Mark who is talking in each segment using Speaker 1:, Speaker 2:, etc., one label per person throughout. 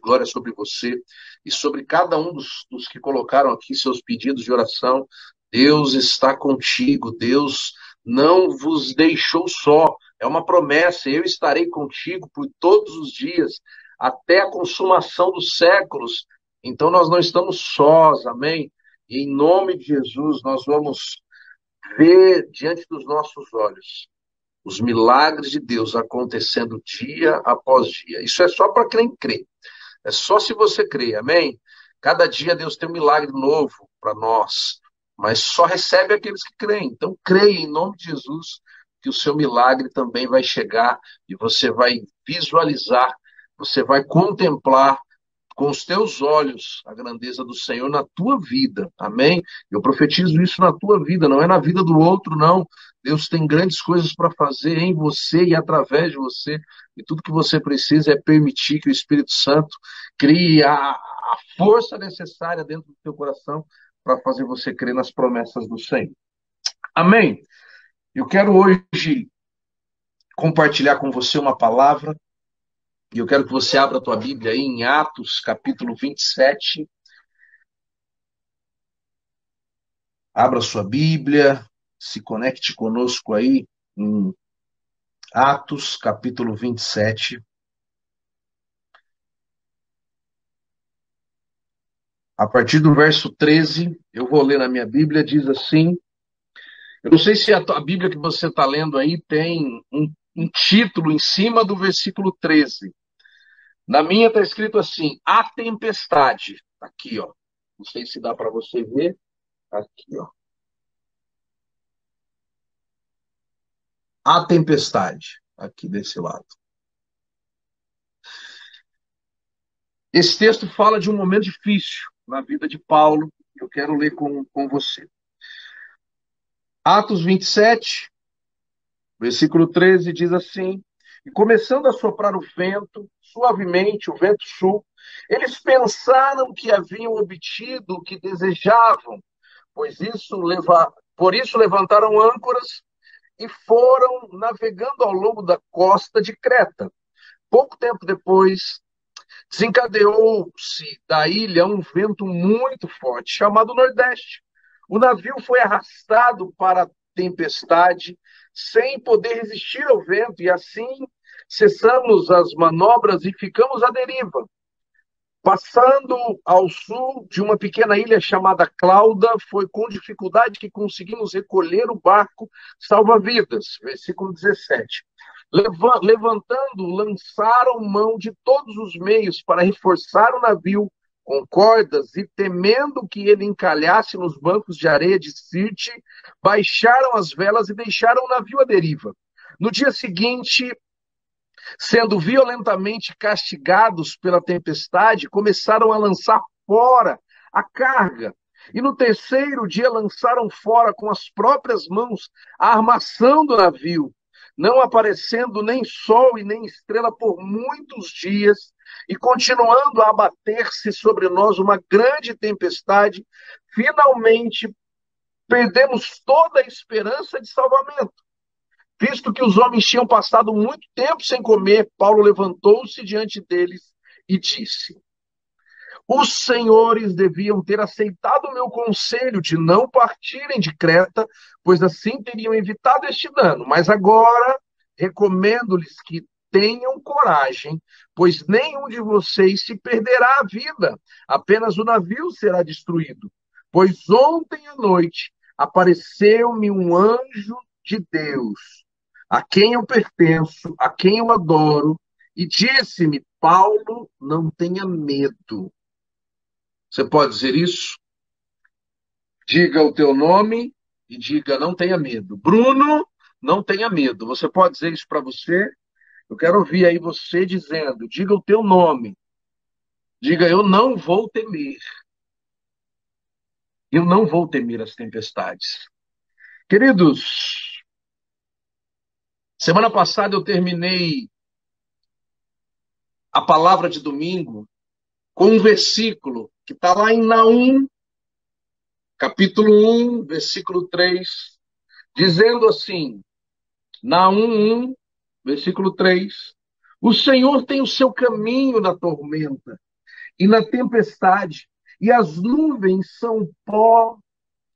Speaker 1: glória sobre você e sobre cada um dos que colocaram aqui seus pedidos de oração. Deus está contigo, Deus não vos deixou só. É uma promessa, eu estarei contigo por todos os dias, até a consumação dos séculos. Então nós não estamos sós, amém? E em nome de Jesus, nós vamos ver diante dos nossos olhos os milagres de Deus acontecendo dia após dia. Isso é só para quem crê. É só se você crê, amém? Cada dia Deus tem um milagre novo para nós, mas só recebe aqueles que creem. Então, creia em nome de Jesus que o seu milagre também vai chegar e você vai visualizar, você vai contemplar com os teus olhos a grandeza do Senhor na tua vida, amém? Eu profetizo isso na tua vida, não é na vida do outro, não. Deus tem grandes coisas para fazer em você e através de você, e tudo que você precisa é permitir que o Espírito Santo crie a força necessária dentro do teu coração para fazer você crer nas promessas do Senhor. Amém? Eu quero hoje compartilhar com você uma palavra, e eu quero que você abra a tua Bíblia aí em Atos, capítulo 27. Abra sua Bíblia, se conecte conosco aí em Atos, capítulo 27. A partir do verso 13, eu vou ler na minha Bíblia, diz assim. Eu não sei se a Bíblia que você está lendo aí tem um título em cima do versículo 13. Na minha está escrito assim, a tempestade. Aqui, ó. Não sei se dá para você ver. Aqui, ó. A tempestade. Aqui desse lado. Esse texto fala de um momento difícil na vida de Paulo. Eu quero ler com você. Atos 27, versículo 13, diz assim: E começando a soprar o vento, suavemente, o vento sul, eles pensaram que haviam obtido o que desejavam, por isso levantaram âncoras e foram navegando ao longo da costa de Creta. Pouco tempo depois, desencadeou-se da ilha um vento muito forte, chamado Nordeste. O navio foi arrastado para a tempestade, sem poder resistir ao vento, e assim cessamos as manobras e ficamos à deriva. Passando ao sul de uma pequena ilha chamada Clauda, foi com dificuldade que conseguimos recolher o barco salva-vidas. Versículo 17. Levantando, lançaram mão de todos os meios para reforçar o navio com cordas e, temendo que ele encalhasse nos bancos de areia de Sirte, baixaram as velas e deixaram o navio à deriva. No dia seguinte, sendo violentamente castigados pela tempestade, começaram a lançar fora a carga. E no terceiro dia lançaram fora com as próprias mãos a armação do navio, não aparecendo nem sol e nem estrela por muitos dias, e continuando a abater-se sobre nós uma grande tempestade, finalmente perdemos toda a esperança de salvamento. Visto que os homens tinham passado muito tempo sem comer, Paulo levantou-se diante deles e disse: Os senhores deviam ter aceitado o meu conselho de não partirem de Creta, pois assim teriam evitado este dano. Mas agora recomendo-lhes que tenham coragem, pois nenhum de vocês se perderá a vida, apenas o navio será destruído. Pois ontem à noite apareceu-me um anjo de Deus, a quem eu pertenço, a quem eu adoro, e disse-me: Paulo, não tenha medo. Você pode dizer isso? Diga o teu nome e diga: não tenha medo. Bruno, não tenha medo. Você pode dizer isso para você? Eu quero ouvir aí você dizendo: diga o teu nome. Diga: eu não vou temer. Eu não vou temer as tempestades. Queridos, semana passada eu terminei a palavra de domingo com um versículo que está lá em Naum, capítulo 1, versículo 3, dizendo assim, Naum 1, versículo 3, o Senhor tem o seu caminho na tormenta e na tempestade, e as nuvens são pó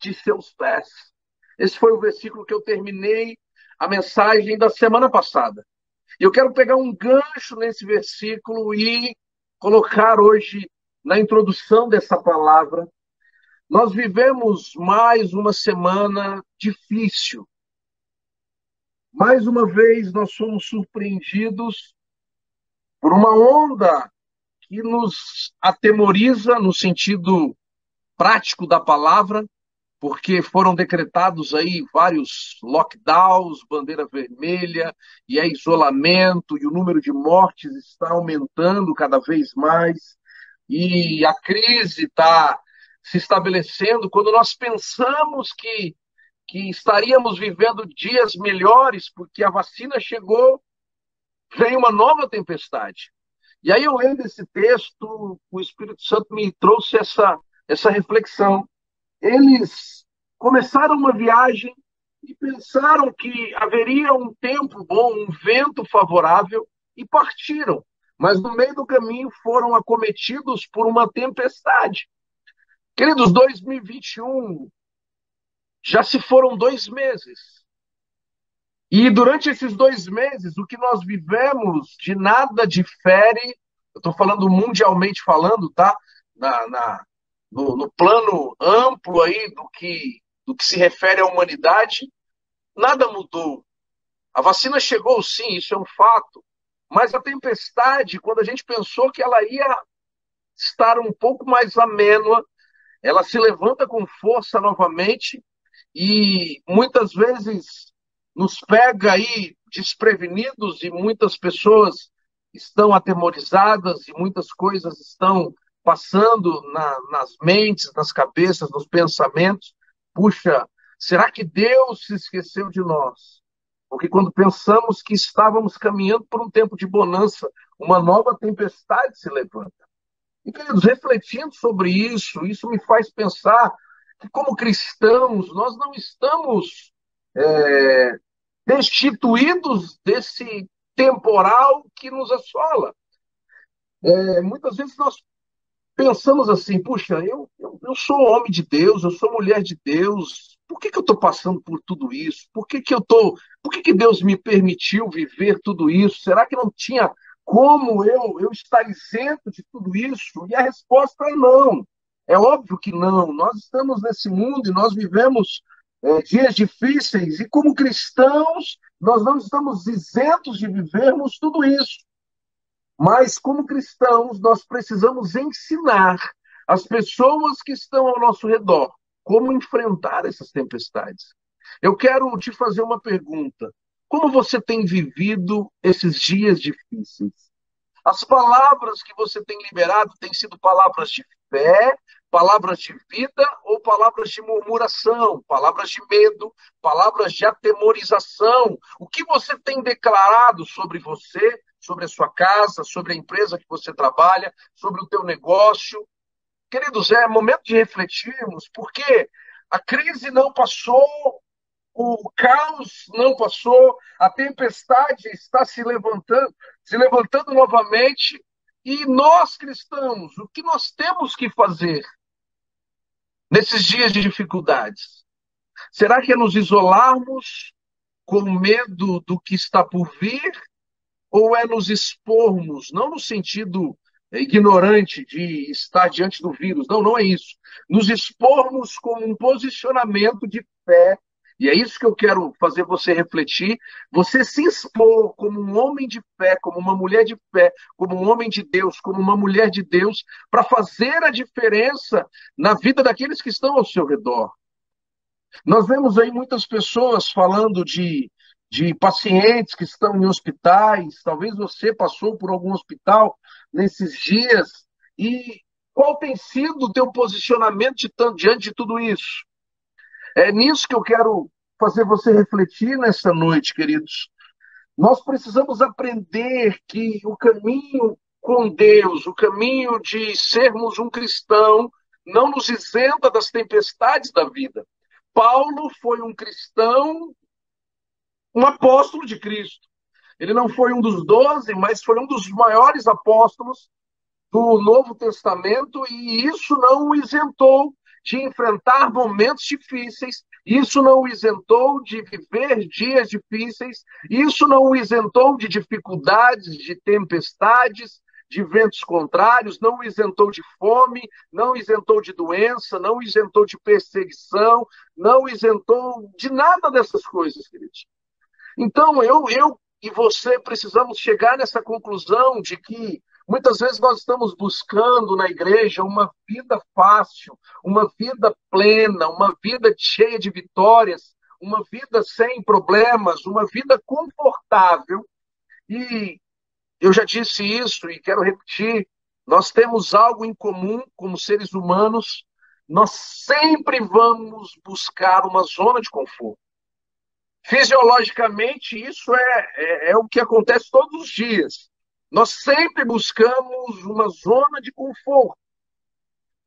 Speaker 1: de seus pés. Esse foi o versículo que eu terminei a mensagem da semana passada. Eu quero pegar um gancho nesse versículo e colocar hoje na introdução dessa palavra. Nós vivemos mais uma semana difícil. Mais uma vez, nós somos surpreendidos por uma onda que nos atemoriza no sentido prático da palavra, porque foram decretados aí vários lockdowns, bandeira vermelha, e é isolamento, e o número de mortes está aumentando cada vez mais, e a crise está se estabelecendo quando nós pensamos que estaríamos vivendo dias melhores, porque a vacina chegou, vem uma nova tempestade. E aí, eu lendo esse texto, o Espírito Santo me trouxe essa reflexão. Eles começaram uma viagem e pensaram que haveria um tempo bom, um vento favorável, e partiram. Mas no meio do caminho foram acometidos por uma tempestade. Queridos, 2021 já se foram 2 meses. E durante esses 2 meses, o que nós vivemos de nada difere, eu estou falando mundialmente falando, tá? No plano amplo aí do que se refere à humanidade, nada mudou. A vacina chegou, sim, isso é um fato. Mas a tempestade, quando a gente pensou que ela ia estar um pouco mais amênua, ela se levanta com força novamente e muitas vezes nos pega aí desprevenidos e muitas pessoas estão atemorizadas e muitas coisas estão passando nas mentes, nas cabeças, nos pensamentos. Puxa, será que Deus se esqueceu de nós? Porque quando pensamos que estávamos caminhando por um tempo de bonança, uma nova tempestade se levanta. E, queridos, refletindo sobre isso me faz pensar que, como cristãos, nós não estamos destituídos desse temporal que nos assola. Muitas vezes nós pensamos assim, puxa, eu sou homem de Deus, eu sou mulher de Deus, por que eu estou passando por tudo isso? Por que Deus me permitiu viver tudo isso? Será que não tinha como eu estar isento de tudo isso? E a resposta é não. É óbvio que não. Nós estamos nesse mundo e nós vivemos dias difíceis, e como cristãos, nós não estamos isentos de vivermos tudo isso. Mas, como cristãos, nós precisamos ensinar as pessoas que estão ao nosso redor como enfrentar essas tempestades. Eu quero te fazer uma pergunta. Como você tem vivido esses dias difíceis? As palavras que você tem liberado têm sido palavras de fé, palavras de vida ou palavras de murmuração, palavras de medo, palavras de atemorização? O que você tem declarado sobre você, sobre a sua casa, sobre a empresa que você trabalha, sobre o teu negócio? Queridos, é momento de refletirmos, porque a crise não passou, o caos não passou, a tempestade está se levantando novamente, e nós cristãos, o que nós temos que fazer nesses dias de dificuldades? Será que é nos isolarmos com medo do que está por vir? Ou é nos expormos, não no sentido ignorante de estar diante do vírus, não, não é isso. Nos expormos com um posicionamento de fé, e é isso que eu quero fazer você refletir, você se expor como um homem de fé, como uma mulher de fé, como um homem de Deus, como uma mulher de Deus, para fazer a diferença na vida daqueles que estão ao seu redor. Nós vemos aí muitas pessoas falando de pacientes que estão em hospitais, talvez você passou por algum hospital nesses dias, e qual tem sido o teu posicionamento diante de tudo isso? É nisso que eu quero fazer você refletir nessa noite, queridos. Nós precisamos aprender que o caminho com Deus, o caminho de sermos um cristão, não nos isenta das tempestades da vida. Paulo foi um cristão, um apóstolo de Cristo. Ele não foi um dos 12, mas foi um dos maiores apóstolos. do Novo Testamento, e isso não o isentou de enfrentar momentos difíceis, isso não o isentou de viver dias difíceis, isso não o isentou de dificuldades, de tempestades, de ventos contrários, não o isentou de fome, não o isentou de doença, não o isentou de perseguição, não o isentou de nada dessas coisas, queridos. Então, eu e você precisamos chegar nessa conclusão de que muitas vezes nós estamos buscando na igreja uma vida fácil, uma vida plena, uma vida cheia de vitórias, uma vida sem problemas, uma vida confortável. E eu já disse isso e quero repetir: nós temos algo em comum como seres humanos, nós sempre vamos buscar uma zona de conforto. Fisiologicamente, isso é o que acontece todos os dias. Nós sempre buscamos uma zona de conforto.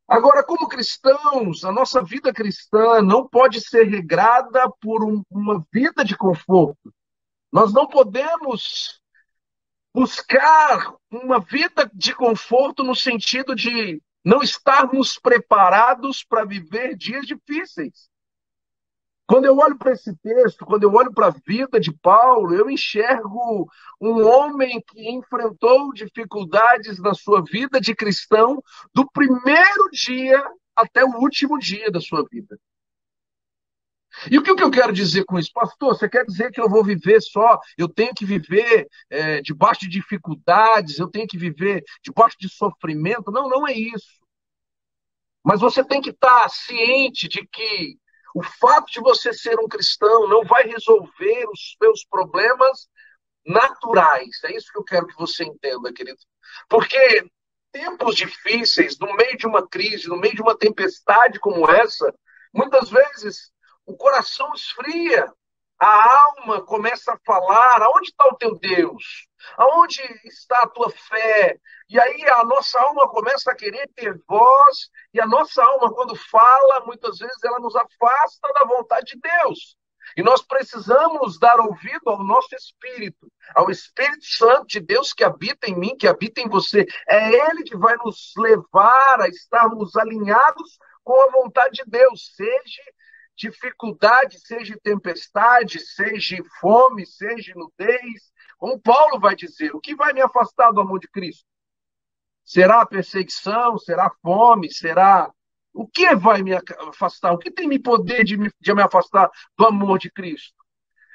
Speaker 1: Agora, como cristãos, a nossa vida cristã não pode ser regrada por uma vida de conforto. Nós não podemos buscar uma vida de conforto no sentido de não estarmos preparados para viver dias difíceis. Quando eu olho para esse texto, quando eu olho para a vida de Paulo, eu enxergo um homem que enfrentou dificuldades na sua vida de cristão do primeiro dia até o último dia da sua vida. E o que eu quero dizer com isso? Pastor, você quer dizer que eu vou viver só, eu tenho que viver debaixo de dificuldades, eu tenho que viver debaixo de sofrimento? Não, não é isso. Mas você tem que estar ciente de que o fato de você ser um cristão não vai resolver os seus problemas naturais. É isso que eu quero que você entenda, querido. Porque tempos difíceis, no meio de uma crise, no meio de uma tempestade como essa, muitas vezes o coração esfria, a alma começa a falar: aonde está o teu Deus? Aonde está a tua fé? E aí a nossa alma começa a querer ter voz, e a nossa alma, quando fala, muitas vezes ela nos afasta da vontade de Deus. E nós precisamos dar ouvido ao nosso Espírito, ao Espírito Santo de Deus que habita em mim, que habita em você. É Ele que vai nos levar a estarmos alinhados com a vontade de Deus, seja dificuldade, seja tempestade, seja fome, seja nudez. Como Paulo vai dizer: o que vai me afastar do amor de Cristo? Será a perseguição? Será a fome? Será... O que vai me afastar? O que tem me poder de me afastar do amor de Cristo?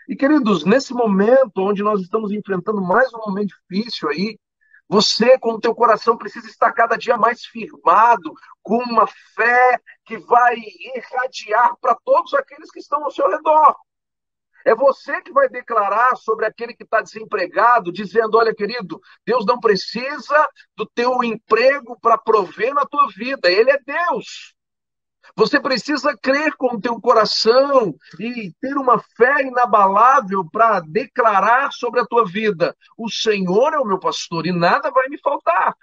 Speaker 1: E, queridos, nesse momento onde nós estamos enfrentando mais um momento difícil aí, você, com o teu coração, precisa estar cada dia mais firmado, com uma fé que vai irradiar para todos aqueles que estão ao seu redor. É você que vai declarar sobre aquele que está desempregado, dizendo: olha, querido, Deus não precisa do teu emprego para prover na tua vida, Ele é Deus. Você precisa crer com o teu coração e ter uma fé inabalável para declarar sobre a tua vida: o Senhor é o meu pastor e nada vai me faltar.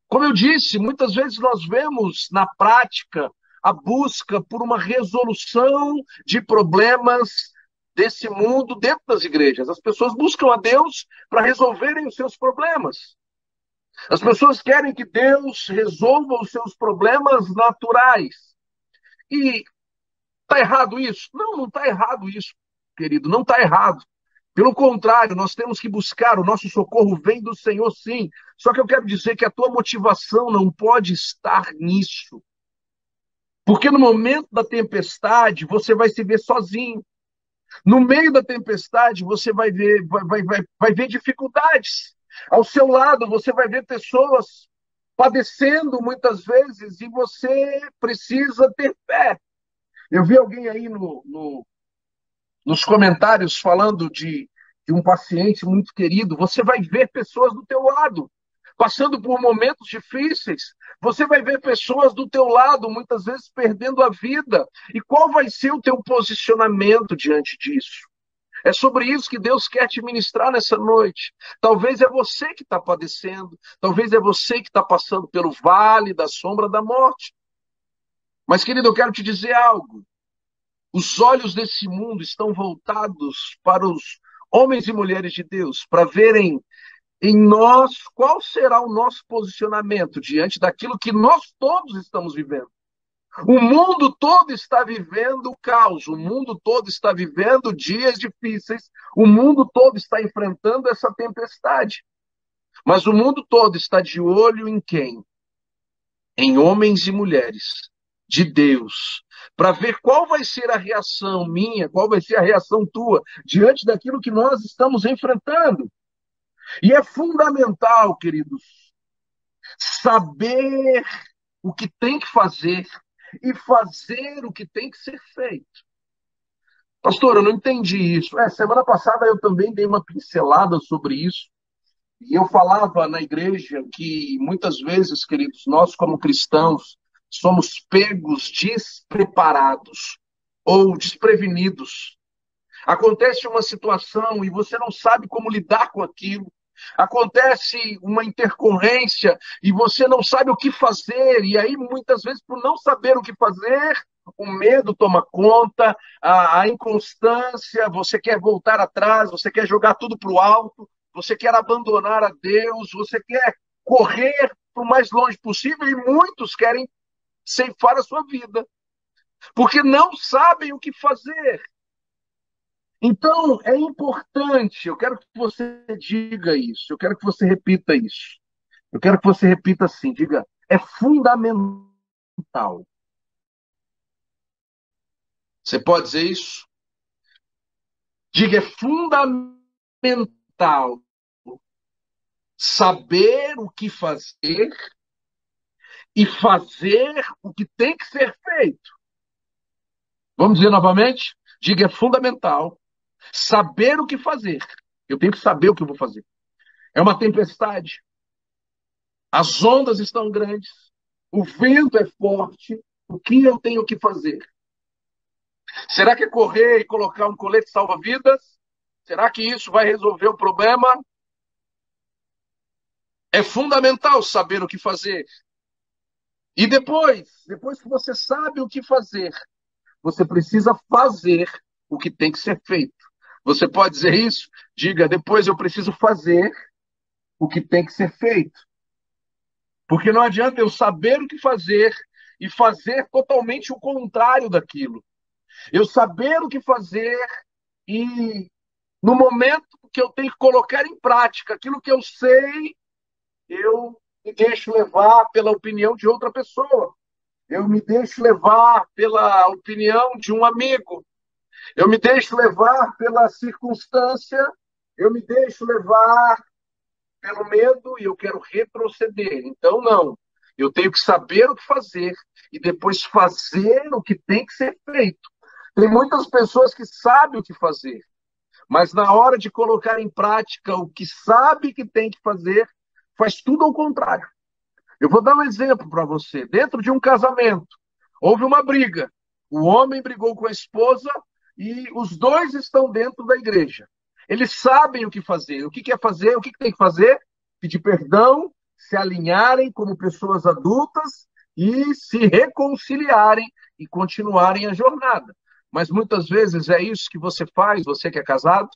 Speaker 1: Como eu disse, muitas vezes nós vemos na prática a busca por uma resolução de problemas desse mundo dentro das igrejas. As pessoas buscam a Deus para resolverem os seus problemas. As pessoas querem que Deus resolva os seus problemas naturais. E está errado isso? Não, não está errado isso, querido, não está errado. Pelo contrário, nós temos que buscar, o nosso socorro vem do Senhor, sim. Só que eu quero dizer que a tua motivação não pode estar nisso. Porque no momento da tempestade, você vai se ver sozinho. No meio da tempestade, você vai ver dificuldades. Ao seu lado, você vai ver pessoas padecendo muitas vezes e você precisa ter fé. Eu vi alguém aí nos comentários falando de um paciente muito querido. Você vai ver pessoas do teu lado passando por momentos difíceis. Você vai ver pessoas do teu lado muitas vezes perdendo a vida. E qual vai ser o teu posicionamento diante disso? É sobre isso que Deus quer te ministrar nessa noite. Talvez é você que está padecendo, talvez é você que está passando pelo vale da sombra da morte. Mas, querido, eu quero te dizer algo. Os olhos desse mundo estão voltados para os homens e mulheres de Deus, para verem em nós, qual será o nosso posicionamento diante daquilo que nós todos estamos vivendo? O mundo todo está vivendo o caos, o mundo todo está vivendo dias difíceis, o mundo todo está enfrentando essa tempestade. Mas o mundo todo está de olho em quem? Em homens e mulheres de Deus, para ver qual vai ser a reação minha, qual vai ser a reação tua diante daquilo que nós estamos enfrentando. E é fundamental, queridos, saber o que tem que fazer e fazer o que tem que ser feito. Pastor, eu não entendi isso. Semana passada eu também dei uma pincelada sobre isso. E eu falava na igreja que muitas vezes, queridos, nós como cristãos somos pegos despreparados ou desprevenidos. Acontece uma situação e você não sabe como lidar com aquilo. Acontece uma intercorrência e você não sabe o que fazer. E aí, muitas vezes, por não saber o que fazer, o medo toma conta, a inconstância, você quer voltar atrás, você quer jogar tudo para o alto, você quer abandonar a Deus, você quer correr o mais longe possível e muitos querem ceifar a sua vida, porque não sabem o que fazer. Então, é importante, eu quero que você diga isso, eu quero que você repita isso. Eu quero que você repita assim, diga, é fundamental. Você pode dizer isso? Diga, é fundamental saber o que fazer e fazer o que tem que ser feito. Vamos dizer novamente? Diga, é fundamental saber o que fazer. Eu tenho que saber o que eu vou fazer. É uma tempestade. As ondas estão grandes. O vento é forte. O que eu tenho que fazer? Será que é correr e colocar um colete salva-vidas? Será que isso vai resolver o problema? É fundamental saber o que fazer. E depois que você sabe o que fazer, você precisa fazer o que tem que ser feito. Você pode dizer isso? Diga, depois eu preciso fazer o que tem que ser feito. Porque não adianta eu saber o que fazer e fazer totalmente o contrário daquilo. Eu saber o que fazer e, no momento que eu tenho que colocar em prática aquilo que eu sei, eu me deixo levar pela opinião de outra pessoa. Eu me deixo levar pela opinião de um amigo. Eu me deixo levar pela circunstância. Eu me deixo levar pelo medo e eu quero retroceder. Então, não. Eu tenho que saber o que fazer e depois fazer o que tem que ser feito. Tem muitas pessoas que sabem o que fazer, mas na hora de colocar em prática o que sabe que tem que fazer, faz tudo ao contrário. Eu vou dar um exemplo para você. Dentro de um casamento, houve uma briga. O homem brigou com a esposa e os dois estão dentro da igreja. Eles sabem o que fazer. O que quer fazer? O que tem que fazer? Pedir perdão, se alinharem como pessoas adultas e se reconciliarem e continuarem a jornada. Mas muitas vezes é isso que você faz, você que é casado.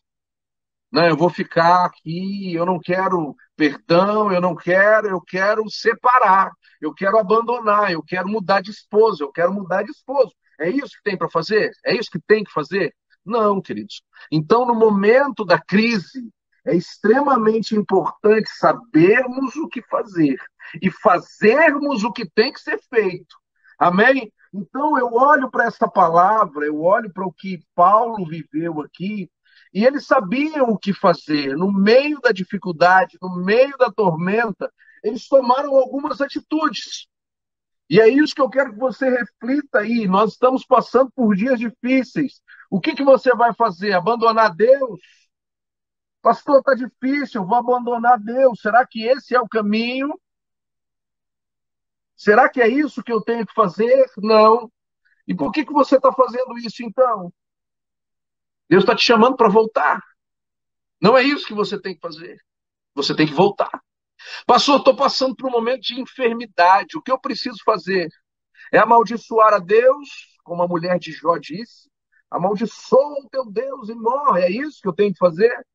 Speaker 1: Não, eu vou ficar aqui, eu não quero perdão, eu quero separar, eu quero abandonar, eu quero mudar de esposa, eu quero mudar de esposo. É isso que tem para fazer? É isso que tem que fazer? Não, queridos. Então, no momento da crise, é extremamente importante sabermos o que fazer e fazermos o que tem que ser feito. Amém? Então, eu olho para essa palavra, eu olho para o que Paulo viveu aqui, e eles sabiam o que fazer. No meio da dificuldade, no meio da tormenta, eles tomaram algumas atitudes. E é isso que eu quero que você reflita aí. Nós estamos passando por dias difíceis. O que você vai fazer? Abandonar Deus? Pastor, está difícil, eu vou abandonar Deus. Será que esse é o caminho? Será que é isso que eu tenho que fazer? Não. E por que você está fazendo isso então? Deus está te chamando para voltar. Não é isso que você tem que fazer. Você tem que voltar. Pastor, estou passando por um momento de enfermidade. O que eu preciso fazer? É amaldiçoar a Deus, como a mulher de Jó disse? Amaldiçoa o teu Deus e morre. É isso que eu tenho que fazer?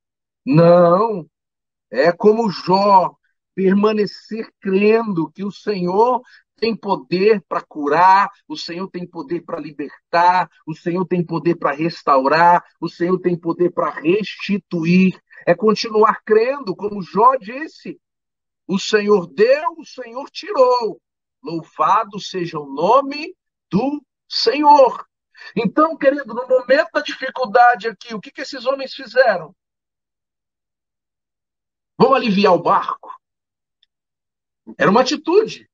Speaker 1: Não. É como Jó, permanecer crendo que o Senhor tem poder para curar, o Senhor tem poder para libertar, o Senhor tem poder para restaurar, o Senhor tem poder para restituir. É continuar crendo, como Jó disse: o Senhor deu, o Senhor tirou. Louvado seja o nome do Senhor. Então, querido, no momento da dificuldade aqui, o que esses homens fizeram? Vamos aliviar o barco? Era uma atitude.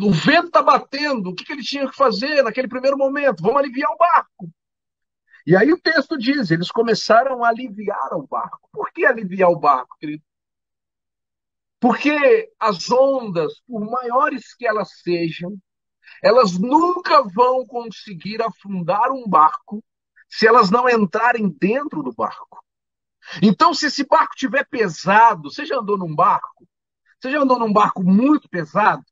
Speaker 1: O vento está batendo, o que ele tinha que fazer naquele primeiro momento? Vamos aliviar o barco. E aí o texto diz, eles começaram a aliviar o barco. Por que aliviar o barco, querido? Porque as ondas, por maiores que elas sejam, elas nunca vão conseguir afundar um barco se elas não entrarem dentro do barco. Então, se esse barco estiver pesado, você já andou num barco? Você já andou num barco muito pesado?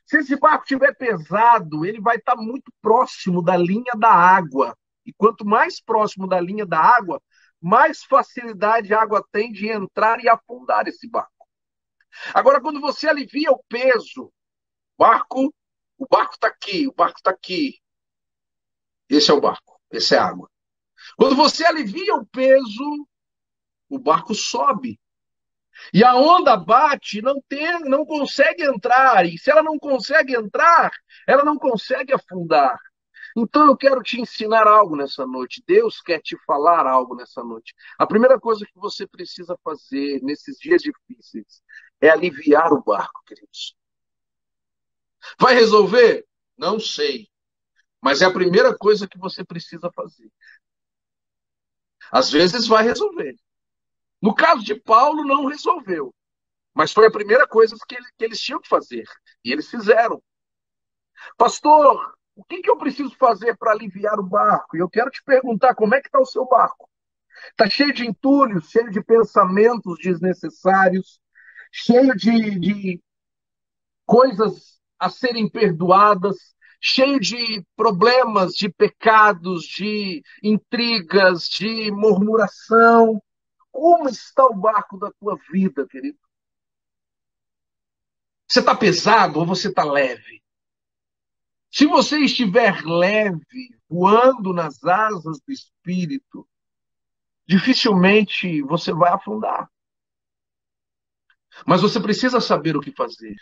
Speaker 1: Se esse barco estiver pesado, ele vai estar muito próximo da linha da água. E quanto mais próximo da linha da água, mais facilidade a água tem de entrar e afundar esse barco. Agora, quando você alivia o peso, barco, o barco está aqui, o barco está aqui. Esse é o barco, esse é a água. Quando você alivia o peso, o barco sobe. E a onda bate, não consegue entrar. E se ela não consegue entrar, ela não consegue afundar. Então eu quero te ensinar algo nessa noite. Deus quer te falar algo nessa noite. A primeira coisa que você precisa fazer nesses dias difíceis é aliviar o barco, queridos. Vai resolver? Não sei. Mas é a primeira coisa que você precisa fazer. Às vezes vai resolver. No caso de Paulo, não resolveu. Mas foi a primeira coisa que eles tinham que fazer. E eles fizeram. Pastor, o que eu preciso fazer para aliviar o barco? E eu quero te perguntar, como é que está o seu barco? Está cheio de entulhos, cheio de pensamentos desnecessários, cheio de coisas a serem perdoadas, cheio de problemas, de pecados, de intrigas, de murmuração. Como está o barco da tua vida, querido? Você está pesado ou você está leve? Se você estiver leve, voando nas asas do Espírito, dificilmente você vai afundar. Mas você precisa saber o que fazer.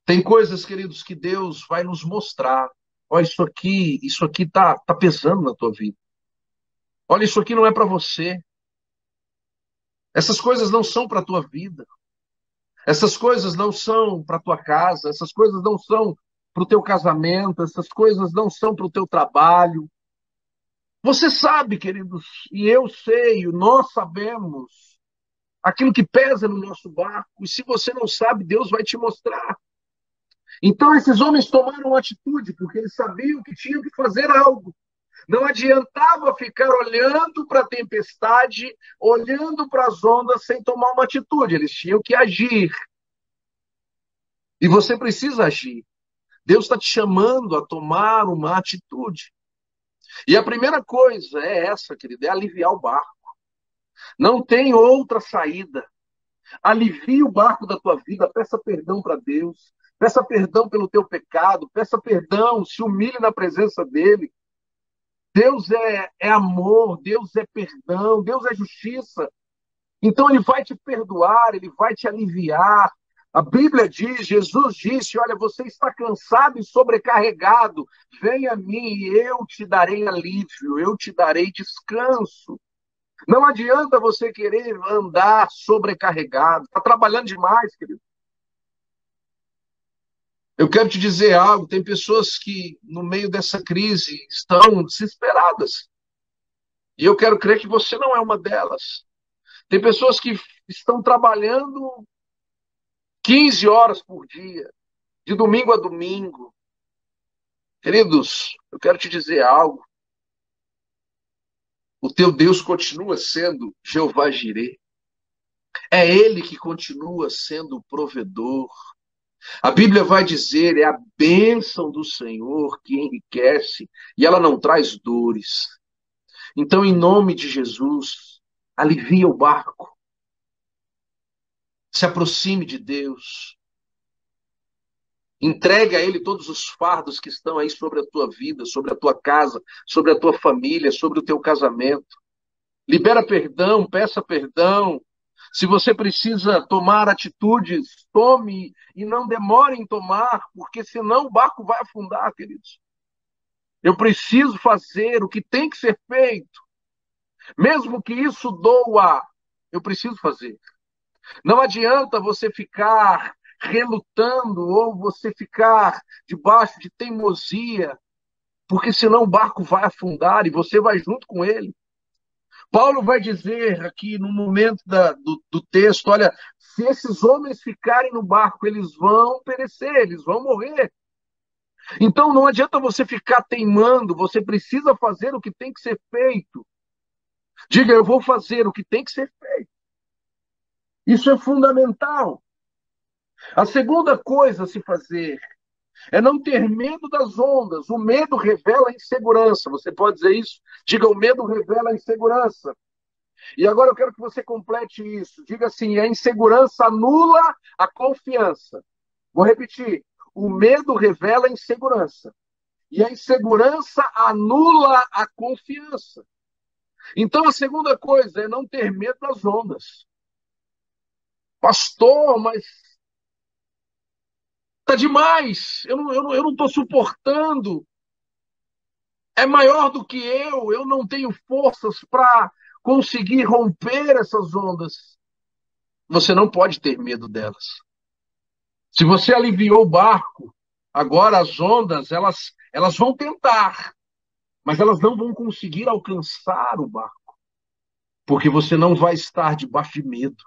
Speaker 1: Tem coisas, queridos, que Deus vai nos mostrar. Olha, isso aqui tá pesando na tua vida. Olha, isso aqui não é para você. Essas coisas não são para a tua vida. Essas coisas não são para a tua casa. Essas coisas não são para o teu casamento. Essas coisas não são para o teu trabalho. Você sabe, queridos, e eu sei, nós sabemos aquilo que pesa no nosso barco. E se você não sabe, Deus vai te mostrar. Então esses homens tomaram atitude, porque eles sabiam que tinham que fazer algo. Não adiantava ficar olhando para a tempestade, olhando para as ondas sem tomar uma atitude. Eles tinham que agir. E você precisa agir. Deus está te chamando a tomar uma atitude. E a primeira coisa é essa, querido, é aliviar o barco. Não tem outra saída. Alivie o barco da tua vida, peça perdão para Deus. Peça perdão pelo teu pecado, peça perdão, se humilhe na presença dele. Deus é amor, Deus é perdão, Deus é justiça. Então ele vai te perdoar, ele vai te aliviar. A Bíblia diz, Jesus disse, olha, você está cansado e sobrecarregado, venha a mim e eu te darei alívio, eu te darei descanso. Não adianta você querer andar sobrecarregado, está trabalhando demais, querido. Eu quero te dizer algo, tem pessoas que no meio dessa crise estão desesperadas. E eu quero crer que você não é uma delas. Tem pessoas que estão trabalhando 15 horas por dia, de domingo a domingo. Queridos, eu quero te dizer algo. O teu Deus continua sendo Jeová Jireh. É Ele que continua sendo o provedor. A Bíblia vai dizer, é a bênção do Senhor que enriquece e ela não traz dores. Então, em nome de Jesus, alivia o barco. Se aproxime de Deus. Entregue a Ele todos os fardos que estão aí sobre a tua vida, sobre a tua casa, sobre a tua família, sobre o teu casamento. Libera perdão, peça perdão. Se você precisa tomar atitudes, tome e não demore em tomar, porque senão o barco vai afundar, queridos. Eu preciso fazer o que tem que ser feito, mesmo que isso doa, eu preciso fazer. Não adianta você ficar relutando ou você ficar debaixo de teimosia, porque senão o barco vai afundar e você vai junto com ele. Paulo vai dizer aqui no momento do texto, olha, se esses homens ficarem no barco, eles vão perecer, eles vão morrer. Então não adianta você ficar teimando, você precisa fazer o que tem que ser feito. Diga, eu vou fazer o que tem que ser feito. Isso é fundamental. A segunda coisa a se fazer é não ter medo das ondas. O medo revela a insegurança. Você pode dizer isso? Diga, o medo revela a insegurança. E agora eu quero que você complete isso. Diga assim: a insegurança anula a confiança. Vou repetir. O medo revela a insegurança. E a insegurança anula a confiança. Então a segunda coisa é não ter medo das ondas. Pastor, mas tá demais. Eu não estou suportando. É maior do que eu não tenho forças para conseguir romper essas ondas. Você não pode ter medo delas. Se você aliviou o barco, agora as ondas, elas vão tentar, mas elas não vão conseguir alcançar o barco, porque você não vai estar debaixo de medo.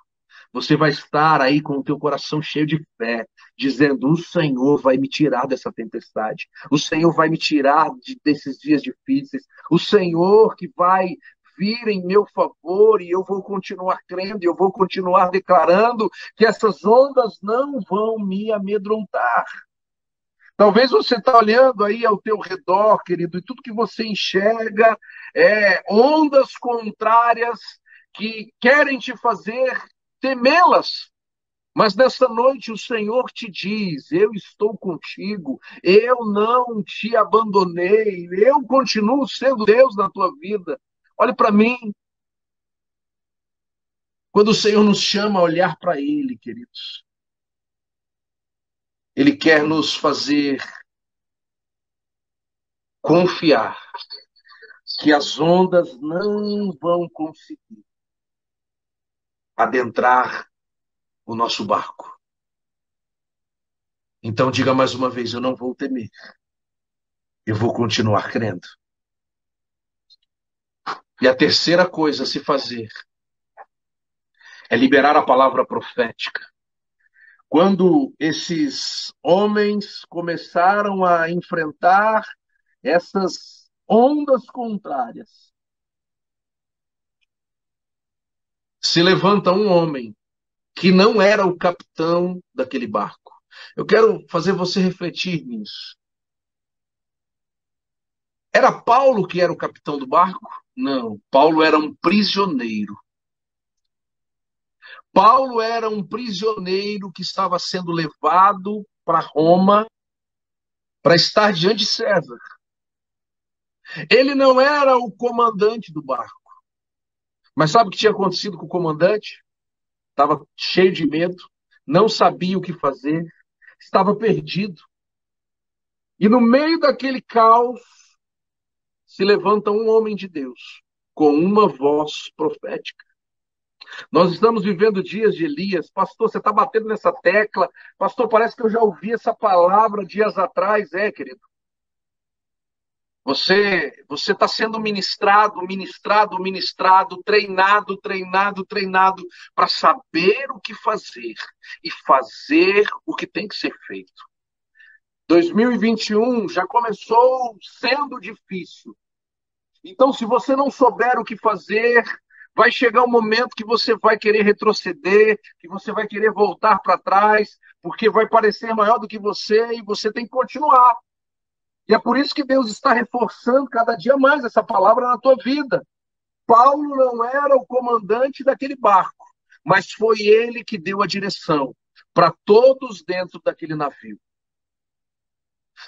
Speaker 1: Você vai estar aí com o teu coração cheio de fé, dizendo: o Senhor vai me tirar dessa tempestade. O Senhor vai me tirar desses dias difíceis. O Senhor que vai vir em meu favor e eu vou continuar crendo, e eu vou continuar declarando que essas ondas não vão me amedrontar. Talvez você está olhando aí ao teu redor, querido, e tudo que você enxerga é ondas contrárias que querem te fazer temê-las. Mas nessa noite o Senhor te diz: eu estou contigo, eu não te abandonei, eu continuo sendo Deus na tua vida. Olhe para mim. Quando o Senhor nos chama a olhar para Ele, queridos, Ele quer nos fazer confiar que as ondas não vão conseguir adentrar o nosso barco. Então diga mais uma vez: eu não vou temer, eu vou continuar crendo. E a terceira coisa a se fazer é liberar a palavra profética. Quando esses homens começaram a enfrentar essas ondas contrárias, se levanta um homem que não era o capitão daquele barco. Eu quero fazer você refletir nisso. Era Paulo que era o capitão do barco? Não, Paulo era um prisioneiro. Paulo era um prisioneiro que estava sendo levado para Roma para estar diante de César. Ele não era o comandante do barco. Mas sabe o que tinha acontecido com o comandante? Estava cheio de medo, não sabia o que fazer, estava perdido. E no meio daquele caos, se levanta um homem de Deus, com uma voz profética. Nós estamos vivendo dias de Elias. Pastor, você está batendo nessa tecla. Pastor, parece que eu já ouvi essa palavra dias atrás. É, querido. Você está sendo ministrado, treinado para saber o que fazer e fazer o que tem que ser feito. 2021 já começou sendo difícil. Então, se você não souber o que fazer, vai chegar um momento que você vai querer retroceder, que você vai querer voltar para trás, porque vai parecer maior do que você e você tem que continuar. E é por isso que Deus está reforçando cada dia mais essa palavra na tua vida. Paulo não era o comandante daquele barco, mas foi ele que deu a direção para todos dentro daquele navio.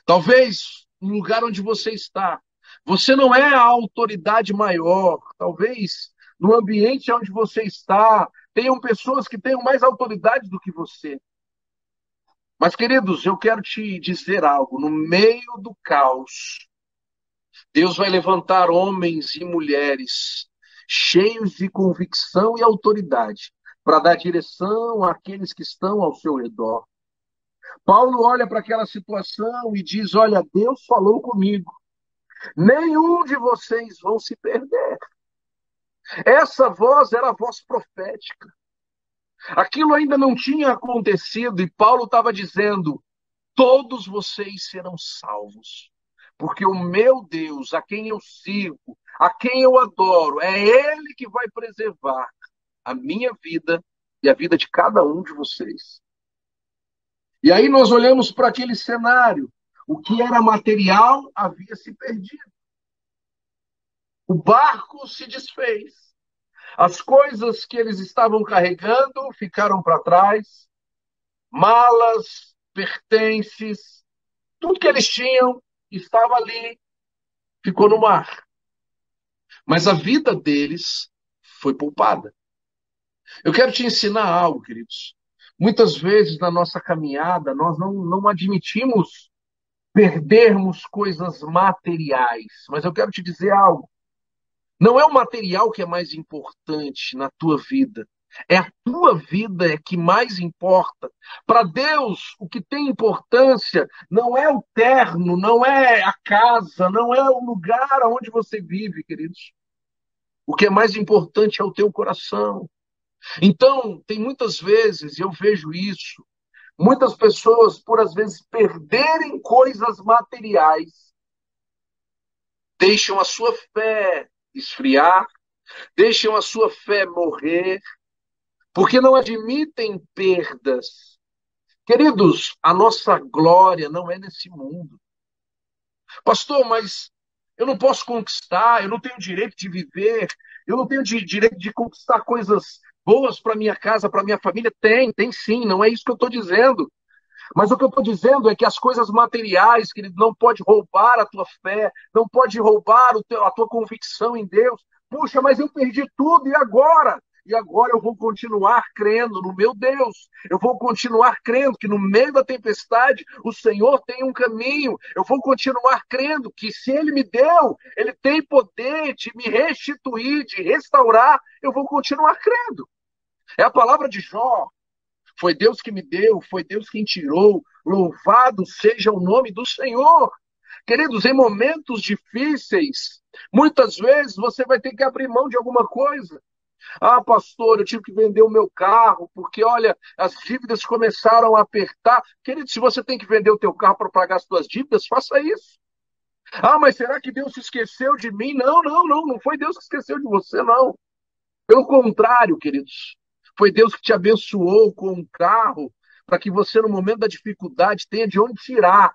Speaker 1: Talvez no lugar onde você está, você não é a autoridade maior. Talvez no ambiente onde você está, tenham pessoas que tenham mais autoridade do que você. Mas, queridos, eu quero te dizer algo. No meio do caos, Deus vai levantar homens e mulheres cheios de convicção e autoridade para dar direção àqueles que estão ao seu redor. Paulo olha para aquela situação e diz: olha, Deus falou comigo. Nenhum de vocês vão se perder. Essa voz era a voz profética. Aquilo ainda não tinha acontecido e Paulo estava dizendo: todos vocês serão salvos. Porque o meu Deus, a quem eu sirvo, a quem eu adoro, é Ele que vai preservar a minha vida e a vida de cada um de vocês. E aí nós olhamos para aquele cenário. O que era material havia se perdido. O barco se desfez. As coisas que eles estavam carregando ficaram para trás. Malas, pertences, tudo que eles tinham estava ali, ficou no mar. Mas a vida deles foi poupada. Eu quero te ensinar algo, queridos. Muitas vezes na nossa caminhada, nós não admitimos perdermos coisas materiais. Mas eu quero te dizer algo. Não é o material que é mais importante na tua vida. É a tua vida é que mais importa. Para Deus, o que tem importância não é o terno, não é a casa, não é o lugar onde você vive, queridos. O que é mais importante é o teu coração. Então, tem muitas vezes, eu vejo isso, muitas pessoas, por às vezes perderem coisas materiais, deixam a sua fé esfriar, deixam a sua fé morrer, porque não admitem perdas. Queridos, a nossa glória não é nesse mundo. Pastor, mas eu não posso conquistar, eu não tenho direito de viver, eu não tenho direito de conquistar coisas boas para minha casa, para minha família. Tem sim, não é isso que eu estou dizendo. Mas o que eu estou dizendo é que as coisas materiais, querido, não pode roubar a tua fé, não pode roubar a tua convicção em Deus. Puxa, mas eu perdi tudo, e agora? E agora eu vou continuar crendo no meu Deus. Eu vou continuar crendo que no meio da tempestade o Senhor tem um caminho. Eu vou continuar crendo que se Ele me deu, Ele tem poder de me restituir, de restaurar. Eu vou continuar crendo. É a palavra de Jó. Foi Deus que me deu, foi Deus quem tirou. Louvado seja o nome do Senhor. Queridos, em momentos difíceis, muitas vezes você vai ter que abrir mão de alguma coisa. Ah, pastor, eu tive que vender o meu carro, porque, olha, as dívidas começaram a apertar. Querido, se você tem que vender o teu carro para pagar as suas dívidas, faça isso. Ah, mas será que Deus se esqueceu de mim? Não foi Deus que esqueceu de você, não. Pelo contrário, queridos, foi Deus que te abençoou com um carro para que você, no momento da dificuldade, tenha de onde tirar,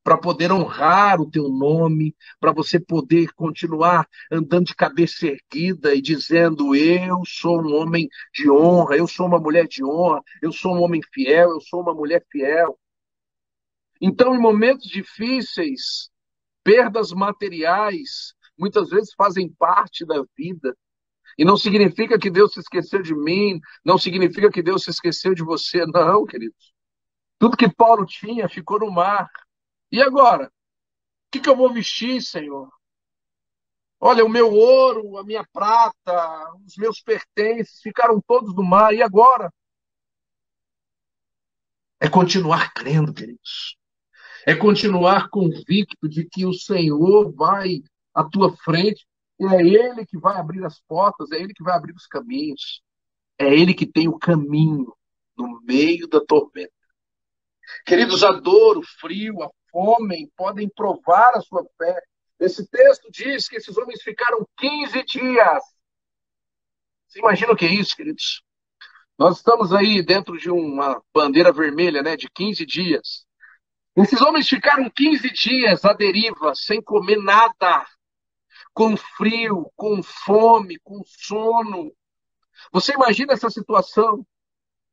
Speaker 1: para poder honrar o teu nome, para você poder continuar andando de cabeça erguida e dizendo: eu sou um homem de honra, eu sou uma mulher de honra, eu sou um homem fiel, eu sou uma mulher fiel. Então, em momentos difíceis, perdas materiais muitas vezes fazem parte da vida. E não significa que Deus se esqueceu de mim, não significa que Deus se esqueceu de você, não, queridos. Tudo que Paulo tinha ficou no mar. E agora? O que eu vou vestir, Senhor? Olha, o meu ouro, a minha prata, os meus pertences ficaram todos no mar. E agora? É continuar crendo, queridos. É continuar convicto de que o Senhor vai à tua frente. E é Ele que vai abrir as portas, é Ele que vai abrir os caminhos. É Ele que tem o caminho no meio da tormenta. Queridos, a dor, o frio, a fome podem provar a sua fé. Esse texto diz que esses homens ficaram 15 dias. Você imagina o que é isso, queridos? Nós estamos aí dentro de uma bandeira vermelha, né, de 15 dias. Esses homens ficaram 15 dias à deriva, sem comer nada, com frio, com fome, com sono. Você imagina essa situação?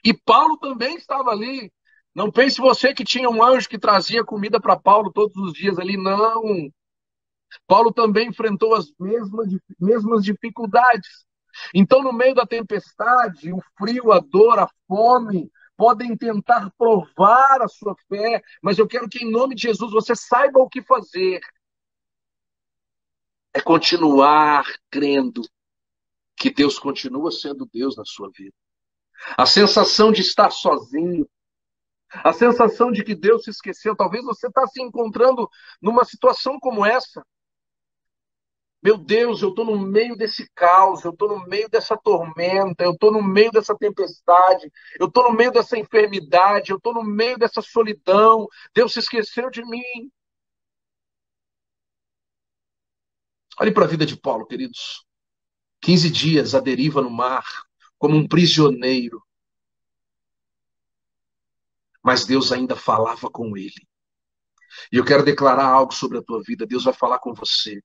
Speaker 1: E Paulo também estava ali. Não pense você que tinha um anjo que trazia comida para Paulo todos os dias ali. Não. Paulo também enfrentou as mesmas dificuldades. Então, no meio da tempestade, o frio, a dor, a fome, podem tentar provar a sua fé, mas eu quero que, em nome de Jesus, você saiba o que fazer. É continuar crendo que Deus continua sendo Deus na sua vida. A sensação de estar sozinho, a sensação de que Deus se esqueceu, talvez você está se encontrando numa situação como essa. Meu Deus, eu estou no meio desse caos, eu estou no meio dessa tormenta, eu estou no meio dessa tempestade, eu estou no meio dessa enfermidade, eu estou no meio dessa solidão. Deus se esqueceu de mim. Olhe para a vida de Paulo, queridos. 15 dias à deriva no mar, como um prisioneiro, mas Deus ainda falava com ele. E eu quero declarar algo sobre a tua vida. Deus vai falar com você.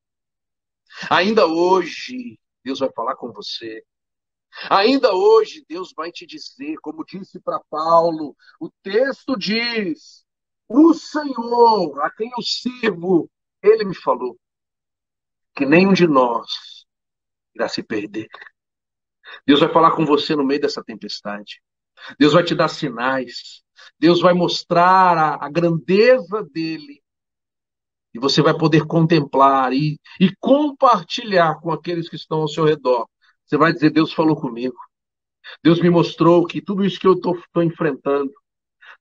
Speaker 1: Ainda hoje, Deus vai falar com você. Ainda hoje, Deus vai te dizer, como disse para Paulo, o texto diz: o Senhor, a quem eu sirvo, ele me falou que nenhum de nós irá se perder. Deus vai falar com você no meio dessa tempestade. Deus vai te dar sinais. Deus vai mostrar a grandeza dele. E você vai poder contemplar e compartilhar com aqueles que estão ao seu redor. Você vai dizer: Deus falou comigo. Deus me mostrou que tudo isso que eu estou enfrentando,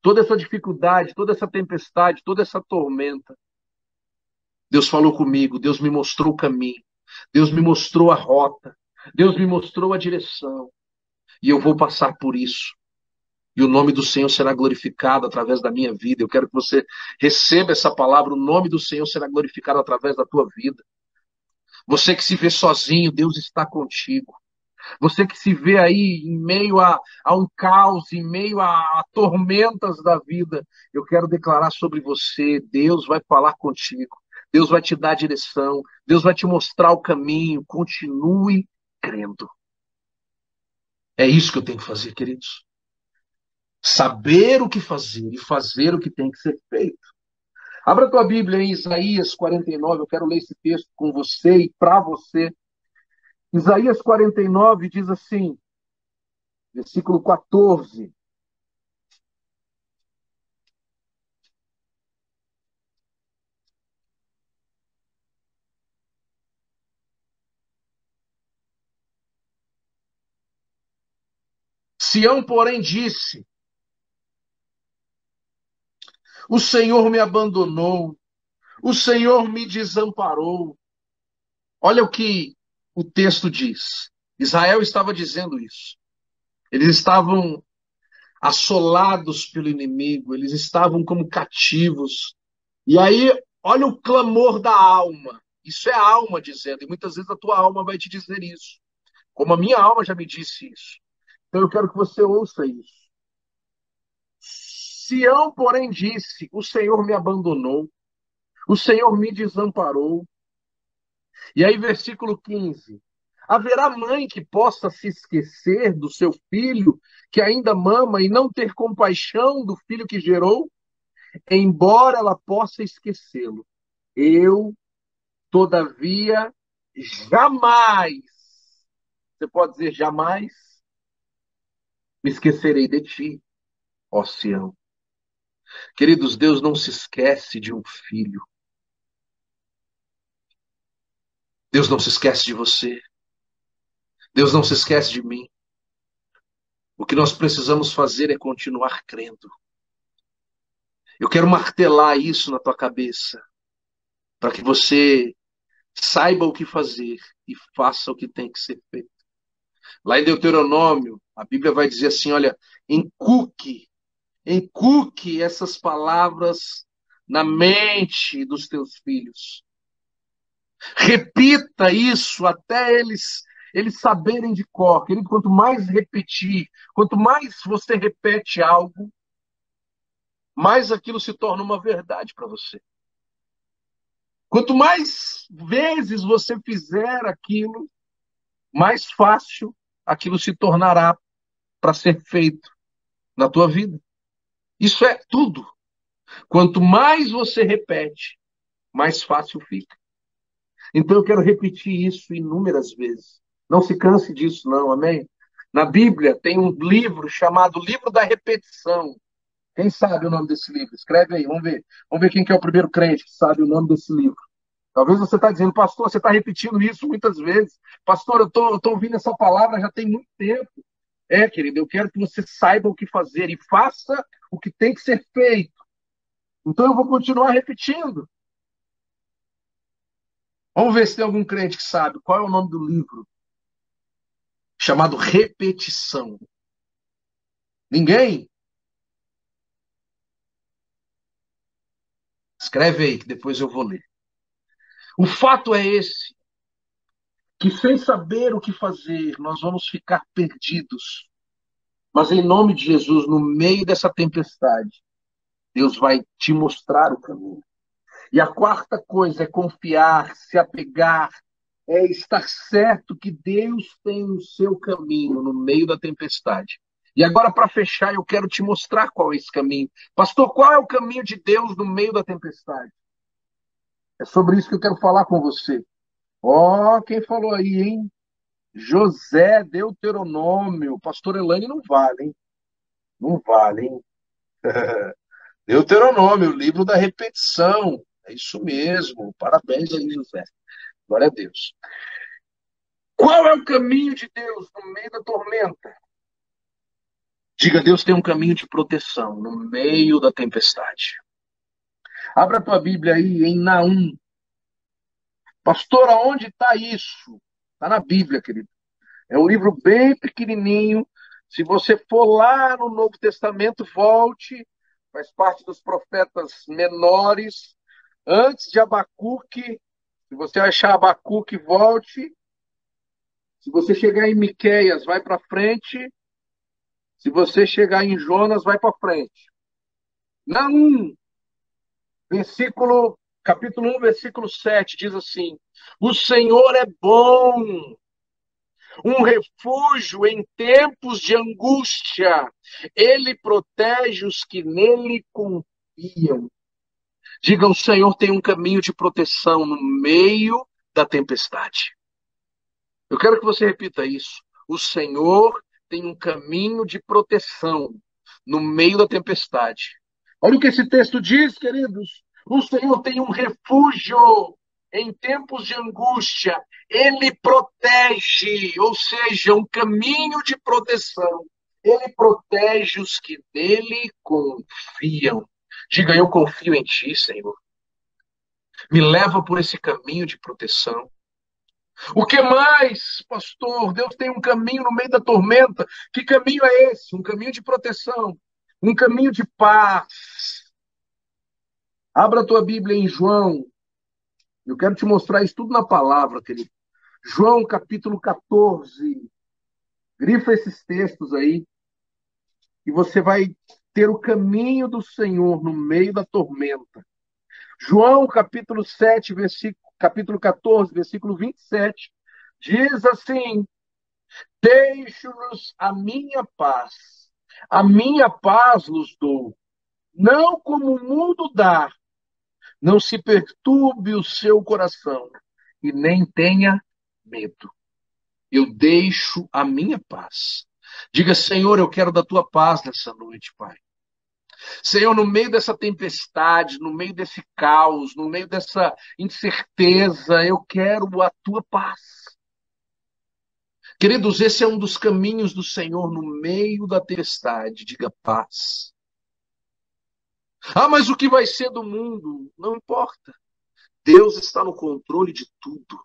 Speaker 1: toda essa dificuldade, toda essa tempestade, toda essa tormenta, Deus falou comigo, Deus me mostrou o caminho, Deus me mostrou a rota, Deus me mostrou a direção, e eu vou passar por isso. E o nome do Senhor será glorificado através da minha vida. Eu quero que você receba essa palavra, o nome do Senhor será glorificado através da tua vida. Você que se vê sozinho, Deus está contigo. Você que se vê aí em meio a um caos, em meio a tormentas da vida, eu quero declarar sobre você: Deus vai falar contigo, Deus vai te dar direção, Deus vai te mostrar o caminho. Continue crendo. É isso que eu tenho que fazer, queridos. Saber o que fazer e fazer o que tem que ser feito. Abra a tua Bíblia em Isaías 49, eu quero ler esse texto com você e para você. Isaías 49 diz assim, versículo 14: Sião, porém, disse: o Senhor me abandonou, o Senhor me desamparou. Olha o que o texto diz. Israel estava dizendo isso. Eles estavam assolados pelo inimigo, eles estavam como cativos. E aí, olha o clamor da alma. Isso é a alma dizendo, e muitas vezes a tua alma vai te dizer isso, como a minha alma já me disse isso. Então eu quero que você ouça isso. Sião, porém, disse: o Senhor me abandonou, o Senhor me desamparou. E aí, versículo 15: haverá mãe que possa se esquecer do seu filho que ainda mama e não ter compaixão do filho que gerou? Embora ela possa esquecê-lo, eu, todavia, jamais, você pode dizer jamais, me esquecerei de ti, ó Sião. Queridos, Deus não se esquece de um filho. Deus não se esquece de você. Deus não se esquece de mim. O que nós precisamos fazer é continuar crendo. Eu quero martelar isso na tua cabeça, para que você saiba o que fazer e faça o que tem que ser feito. Lá em Deuteronômio, a Bíblia vai dizer assim: olha, encuque essas palavras na mente dos teus filhos. Repita isso até eles saberem de cor. Querido, quanto mais repetir, quanto mais você repete algo, mais aquilo se torna uma verdade para você. Quanto mais vezes você fizer aquilo, mais fácil aquilo se tornará para ser feito na tua vida. Isso é tudo. Quanto mais você repete, mais fácil fica. Então eu quero repetir isso inúmeras vezes. Não se canse disso, não, amém? Na Bíblia tem um livro chamado Livro da Repetição. Quem sabe o nome desse livro? Escreve aí, vamos ver. Vamos ver quem que é o primeiro crente que sabe o nome desse livro. Talvez você está dizendo, pastor, você está repetindo isso muitas vezes. Pastor, eu tô ouvindo essa palavra já tem muito tempo. É, querido, eu quero que você saiba o que fazer e faça o que tem que ser feito. Então eu vou continuar repetindo. Vamos ver se tem algum crente que sabe qual é o nome do livro, chamado Repetição. Ninguém? Escreve aí, que depois eu vou ler. O fato é esse, que sem saber o que fazer, nós vamos ficar perdidos. Mas em nome de Jesus, no meio dessa tempestade, Deus vai te mostrar o caminho. E a quarta coisa é confiar, se apegar, é estar certo que Deus tem o seu caminho no meio da tempestade. E agora, para fechar, eu quero te mostrar qual é esse caminho. Pastor, qual é o caminho de Deus no meio da tempestade? É sobre isso que eu quero falar com você. Ó, quem falou aí, hein? José, Deuteronômio. Pastor Elane não vale, hein? Não vale, hein? Deuteronômio, o livro da repetição. É isso mesmo. Parabéns aí, José. Glória a Deus. Qual é o caminho de Deus no meio da tormenta? Diga, Deus tem um caminho de proteção no meio da tempestade. Abra a tua Bíblia aí em Naum. Pastor, aonde está isso? Está na Bíblia, querido. É um livro bem pequenininho. Se você for lá no Novo Testamento, volte. Faz parte dos profetas menores. Antes de Abacuque, se você achar Abacuque, volte. Se você chegar em Miqueias, vai para frente. Se você chegar em Jonas, vai para frente. Naum, capítulo 1, versículo 7, diz assim: O Senhor é bom, um refúgio em tempos de angústia. Ele protege os que nele confiam. Diga, o Senhor tem um caminho de proteção no meio da tempestade. Eu quero que você repita isso. O Senhor tem um caminho de proteção no meio da tempestade. Olha o que esse texto diz, queridos. O Senhor tem um refúgio em tempos de angústia. Ele protege, ou seja, um caminho de proteção. Ele protege os que nele confiam. Diga, eu confio em ti, Senhor. Me leva por esse caminho de proteção. O que mais, pastor? Deus tem um caminho no meio da tormenta. Que caminho é esse? Um caminho de proteção, um caminho de paz. Abra a tua Bíblia em João. Eu quero te mostrar isso tudo na palavra, querido. João, capítulo 14. Grifa esses textos aí e você vai ter o caminho do Senhor no meio da tormenta. João, capítulo 14, versículo 27, diz assim: Deixo-nos a minha paz vos dou. Não como o mundo dá, não se perturbe o seu coração e nem tenha medo. Eu deixo a minha paz. Diga, Senhor, eu quero da tua paz nessa noite, Pai. Senhor, no meio dessa tempestade, no meio desse caos, no meio dessa incerteza, eu quero a tua paz. Queridos, esse é um dos caminhos do Senhor no meio da tempestade. Diga paz. Ah, mas o que vai ser do mundo? Não importa. Deus está no controle de tudo.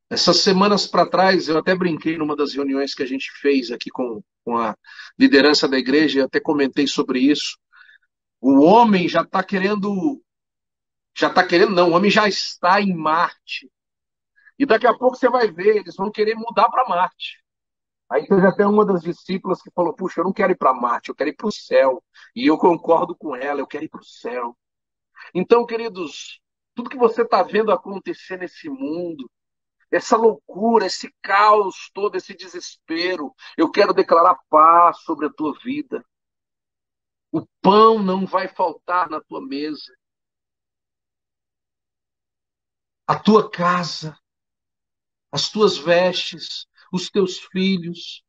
Speaker 1: Essas semanas para trás, eu até brinquei numa das reuniões que a gente fez aqui com a liderança da igreja, e até comentei sobre isso. O homem não, o homem já está em Marte. E daqui a pouco você vai ver, eles vão querer mudar para Marte. Aí teve até uma das discípulas que falou: Puxa, eu não quero ir para Marte, eu quero ir para o céu. E eu concordo com ela, eu quero ir para o céu. Então, queridos, tudo que você está vendo acontecer nesse mundo, essa loucura, esse caos todo, esse desespero. Eu quero declarar paz sobre a tua vida. O pão não vai faltar na tua mesa. A tua casa, as tuas vestes, os teus filhos,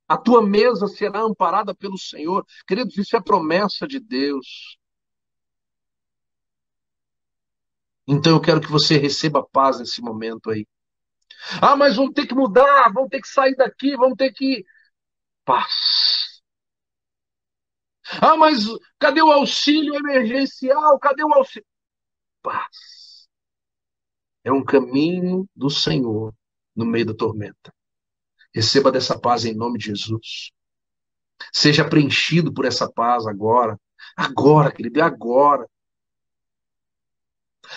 Speaker 1: a tua mesa será amparada pelo Senhor. Queridos, isso é promessa de Deus. Então eu quero que você receba paz nesse momento aí. Ah, mas vamos ter que mudar, vamos ter que sair daqui, vamos ter que. Paz. Ah, mas cadê o auxílio emergencial? Cadê o auxílio? Paz. É um caminho do Senhor no meio da tormenta. Receba dessa paz em nome de Jesus. Seja preenchido por essa paz agora. Agora, querido, é agora.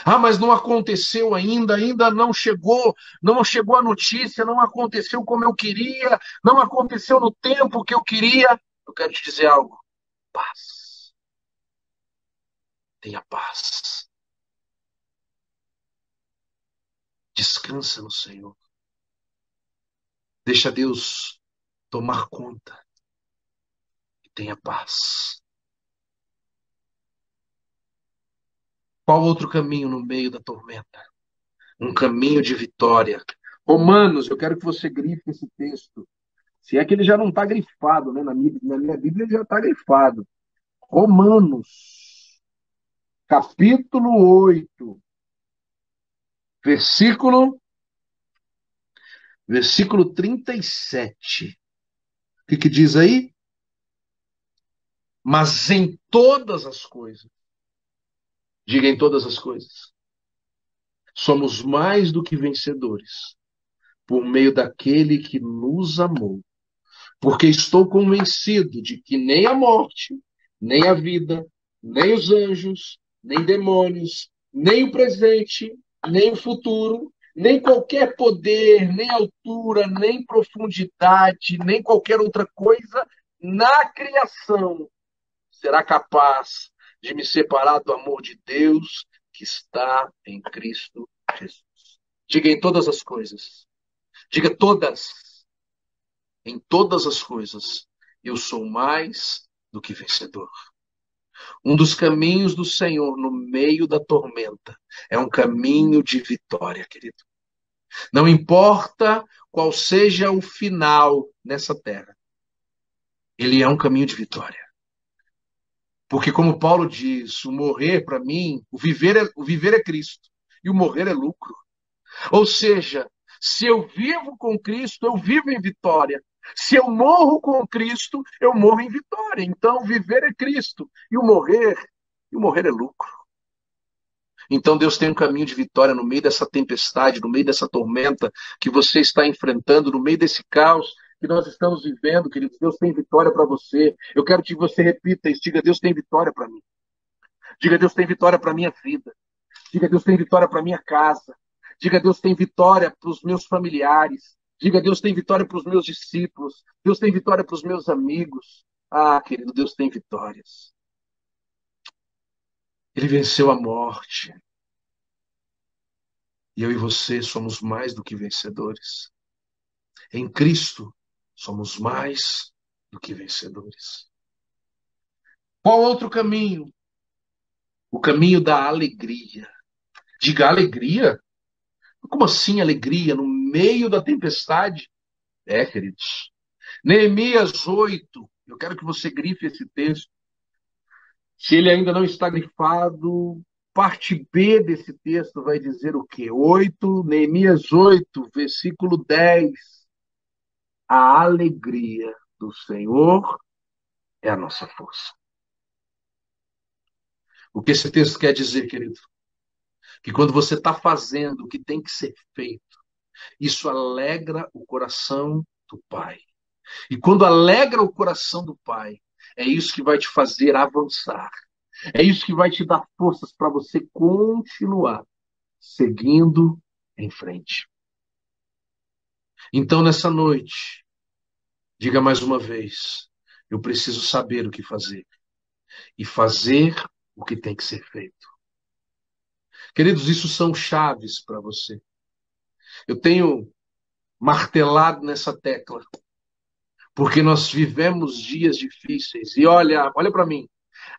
Speaker 1: Ah, mas não aconteceu ainda, ainda não chegou, não chegou a notícia, não aconteceu como eu queria, não aconteceu no tempo que eu queria. Eu quero te dizer algo. Paz. Tenha paz. Descansa no Senhor. Deixa Deus tomar conta e tenha paz. Qual outro caminho no meio da tormenta? Um caminho de vitória. Romanos, eu quero que você grife esse texto. Se é que ele já não está grifado, né? Na minha Bíblia ele já está grifado. Romanos, capítulo 8, versículo, versículo 37. O que diz aí? Mas em todas as coisas, diga em todas as coisas, somos mais do que vencedores, por meio daquele que nos amou. Porque estou convencido de que nem a morte, nem a vida, nem os anjos, nem demônios, nem o presente, nem o futuro, nem qualquer poder, nem altura, nem profundidade, nem qualquer outra coisa na criação será capaz de me separar do amor de Deus que está em Cristo Jesus. Diga em todas as coisas. Diga todas. Em todas as coisas, eu sou mais do que vencedor. Um dos caminhos do Senhor no meio da tormenta é um caminho de vitória, querido. Não importa qual seja o final nessa terra, ele é um caminho de vitória. Porque, como Paulo diz, o morrer para mim, o viver é Cristo e o morrer é lucro. Ou seja, se eu vivo com Cristo, eu vivo em vitória. Se eu morro com Cristo, eu morro em vitória. Então, viver é Cristo e o morrer é lucro. Então, Deus tem um caminho de vitória no meio dessa tempestade, no meio dessa tormenta que você está enfrentando, no meio desse caos que nós estamos vivendo, queridos. Deus tem vitória para você. Eu quero que você repita isso. Diga: Deus tem vitória para mim. Diga: Deus tem vitória para minha vida. Diga: Deus tem vitória para minha casa. Diga: Deus tem vitória para os meus familiares. Diga: Deus tem vitória para os meus discípulos. Deus tem vitória para os meus amigos. Ah, querido, Deus tem vitórias. Ele venceu a morte. E eu e você somos mais do que vencedores. Em Cristo, somos mais do que vencedores. Qual outro caminho? O caminho da alegria. Diga: alegria? Como assim alegria no meio da tempestade? É, queridos. Neemias 8. Eu quero que você grife esse texto. Se ele ainda não está grifado, parte B desse texto vai dizer o quê? 8, Neemias 8, versículo 10. A alegria do Senhor é a nossa força. O que esse texto quer dizer, querido? Que quando você está fazendo o que tem que ser feito, isso alegra o coração do Pai. E quando alegra o coração do Pai, é isso que vai te fazer avançar. É isso que vai te dar forças para você continuar seguindo em frente. Então, nessa noite, diga mais uma vez: eu preciso saber o que fazer e fazer o que tem que ser feito. Queridos, isso são chaves para você. Eu tenho martelado nessa tecla, porque nós vivemos dias difíceis. E olha para mim,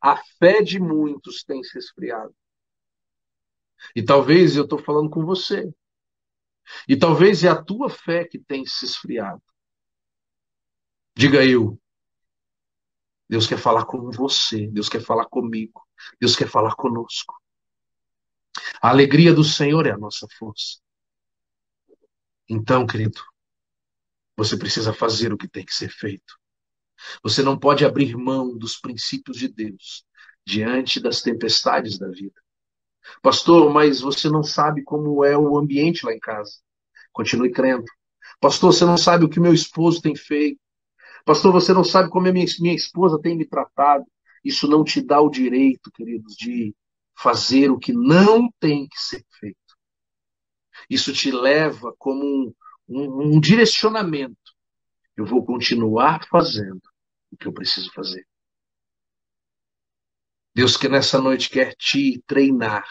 Speaker 1: a fé de muitos tem se esfriado. E talvez eu estou falando com você. E talvez é a tua fé que tem se esfriado. Diga eu. Deus quer falar com você. Deus quer falar comigo. Deus quer falar conosco. A alegria do Senhor é a nossa força. Então, querido, você precisa fazer o que tem que ser feito. Você não pode abrir mão dos princípios de Deus diante das tempestades da vida. Pastor, mas você não sabe como é o ambiente lá em casa. Continue crendo. Pastor, você não sabe o que meu esposo tem feito. Pastor, você não sabe como a minha esposa tem me tratado. Isso não te dá o direito, queridos, de fazer o que não tem que ser feito. Isso te leva como um direcionamento. Eu vou continuar fazendo o que eu preciso fazer. Deus que nessa noite quer te treinar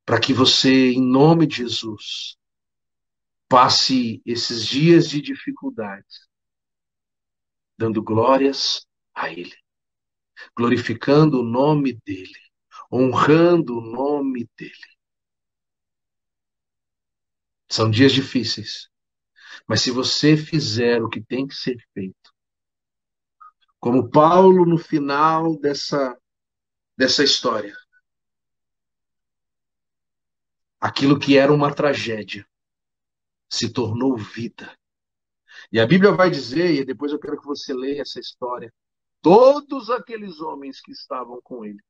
Speaker 1: para que você, em nome de Jesus, passe esses dias de dificuldades dando glórias a Ele, glorificando o nome dEle, honrando o nome dEle. São dias difíceis, mas se você fizer o que tem que ser feito, como Paulo no final dessa história, aquilo que era uma tragédia se tornou vida. E a Bíblia vai dizer, e depois eu quero que você leia essa história, todos aqueles homens que estavam com ele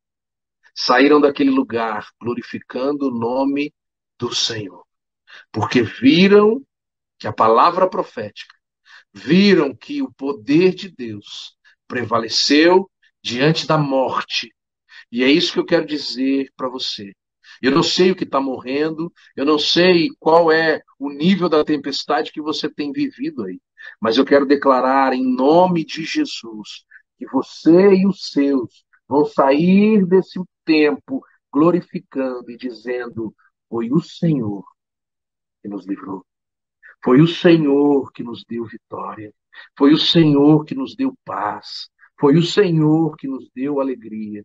Speaker 1: saíram daquele lugar glorificando o nome do Senhor, porque viram que a palavra profética, viram que o poder de Deus prevaleceu diante da morte. E é isso que eu quero dizer para você. Eu não sei o que está morrendo, eu não sei qual é o nível da tempestade que você tem vivido aí, mas eu quero declarar em nome de Jesus que você e os seus vão sair desse tempo glorificando e dizendo: foi o Senhor que nos livrou, foi o Senhor que nos deu vitória, foi o Senhor que nos deu paz, foi o Senhor que nos deu alegria.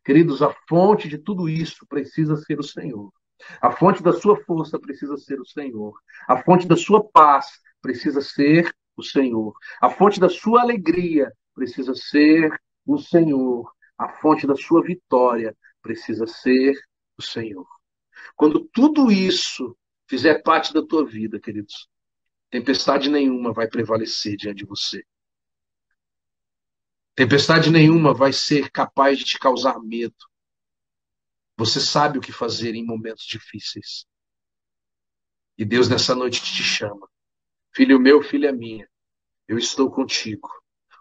Speaker 1: Queridos, a fonte de tudo isso precisa ser o Senhor. A fonte da sua força precisa ser o Senhor. A fonte da sua paz precisa ser o Senhor. A fonte da sua alegria precisa ser o Senhor. A fonte da sua vitória precisa ser o Senhor. Quando tudo isso fizer parte da tua vida, queridos, tempestade nenhuma vai prevalecer diante de você. Tempestade nenhuma vai ser capaz de te causar medo. Você sabe o que fazer em momentos difíceis. E Deus nessa noite te chama. Filho meu, filha minha, eu estou contigo.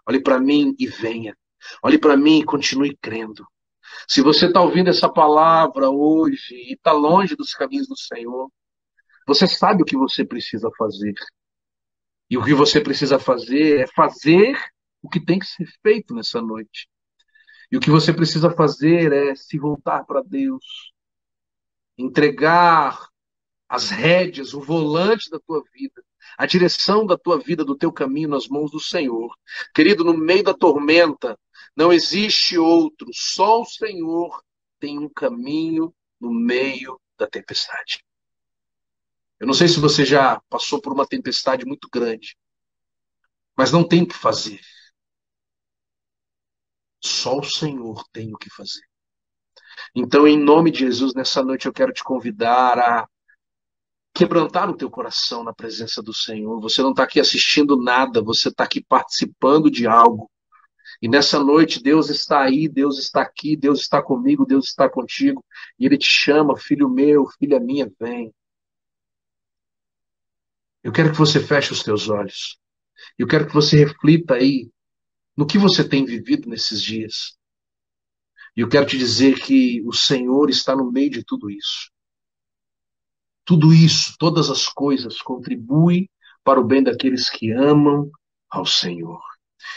Speaker 1: Olhe para mim e venha. Olhe para mim e continue crendo. Se você está ouvindo essa palavra hoje e está longe dos caminhos do Senhor, você sabe o que você precisa fazer. E o que você precisa fazer é fazer o que tem que ser feito nessa noite. E o que você precisa fazer é se voltar para Deus, entregar as rédeas, o volante da tua vida, a direção da tua vida, do teu caminho nas mãos do Senhor. Querido, no meio da tormenta, não existe outro, só o Senhor tem um caminho no meio da tempestade. Eu não sei se você já passou por uma tempestade muito grande, mas não tem o que fazer. Só o Senhor tem o que fazer. Então, em nome de Jesus, nessa noite eu quero te convidar a quebrantar o teu coração na presença do Senhor. Você não está aqui assistindo nada, você está aqui participando de algo. E nessa noite Deus está aí, Deus está aqui, Deus está comigo, Deus está contigo. E Ele te chama, filho meu, filha minha, vem. Eu quero que você feche os teus olhos. Eu quero que você reflita aí no que você tem vivido nesses dias. E eu quero te dizer que o Senhor está no meio de tudo isso. Tudo isso, todas as coisas contribuem para o bem daqueles que amam ao Senhor.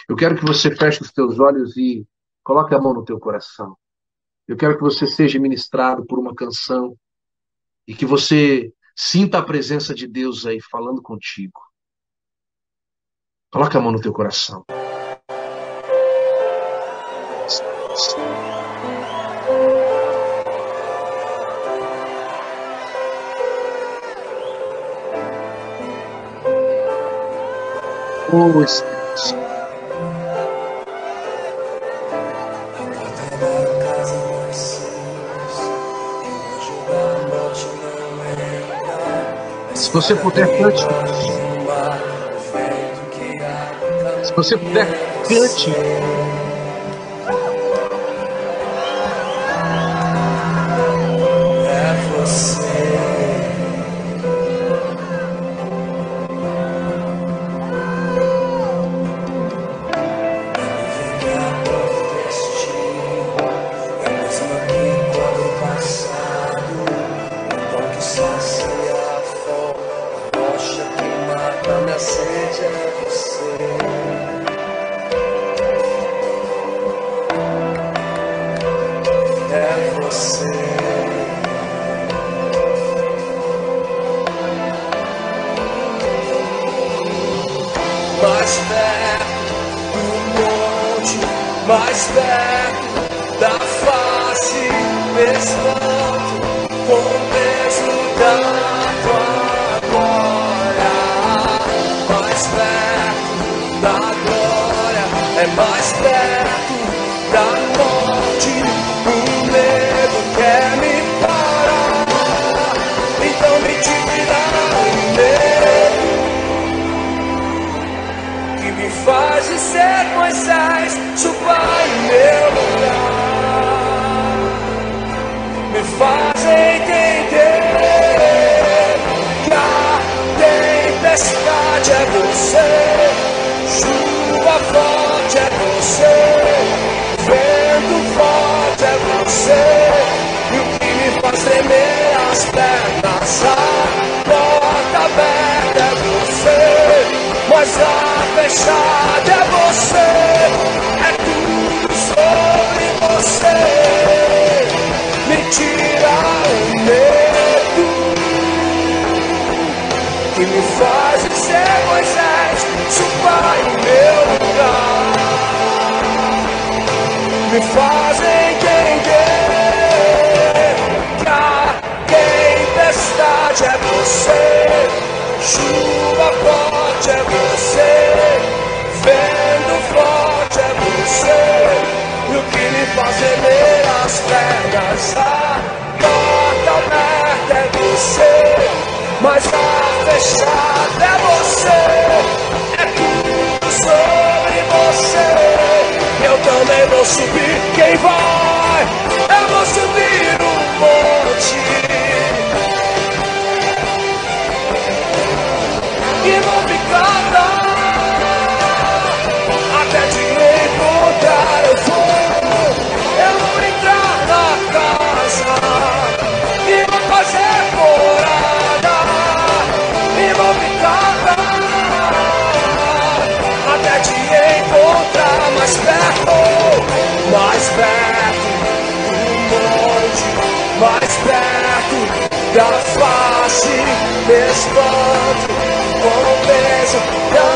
Speaker 1: Eu quero que você feche os teus olhos e coloque a mão no teu coração. Eu quero que você seja ministrado por uma canção e que você Sinta a presença de Deus aí falando contigo. Coloca a mão no teu coração. Oh, Espírito Santo. Se você puder, cante. Se você puder, cante.
Speaker 2: Mais perto do monte, mais perto da face, espanto com o peso da tua glória. Mais perto da glória, é mais perto da morte. O medo quer me parar, então me tira o medo que me faz de ser Moisés, suba em meu lugar, me faz entender que a tempestade é você, chuva forte é você, vento forte é você, e o que me faz tremer as pernas, a porta aberta é você, mas a fechada é você, é tudo sobre você, me tira o medo que me faz ser Moisés, suba em meu lugar, me faz entender que a tempestade é você, chuva forte é você, vento forte é você, e o que me faz tremer as pernas, a porta aberta é você, mas a fechada é você, é tudo sobre você. Eu também vou subir, quem vai? Eu vou subir o monte e vou ficar lá até te encontrar. Eu vou entrar na casa e vou fazer morada e vou ficar lá até te encontrar mais perto do monte, mais perto da face, espanto com o peso da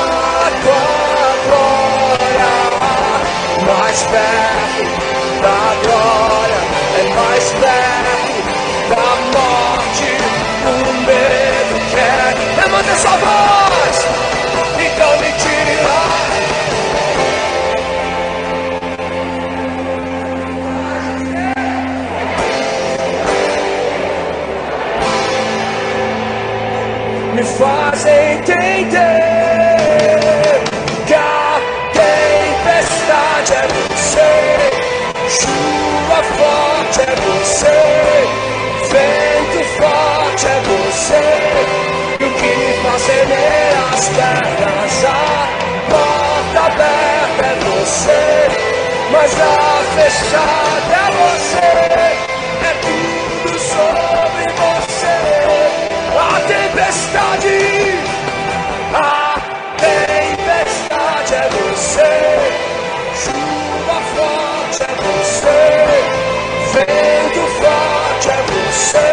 Speaker 2: tua glória, mais perto da glória, é mais perto da morte, o medo quer, levanta essa voz, então me tire lá. Me faz entender que a tempestade é você, chuva forte é você, vento forte é você, e o que me faz tremer as pernas, a porta aberta é você, mas a fechada é você, é tudo sobre você. A tempestade é você, chuva forte é você, vento forte é você,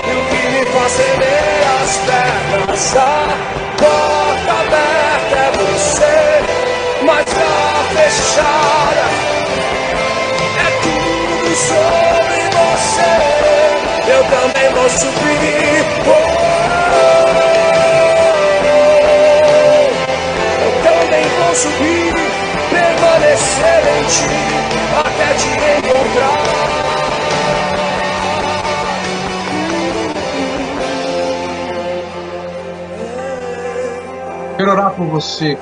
Speaker 2: e o que me faz fazer minhas pernas. A porta aberta é você, mas a fechada é tudo sobre você. Eu também vou subir. Eu também vou subir, permanecer em ti até te encontrar.
Speaker 1: Quero orar por você.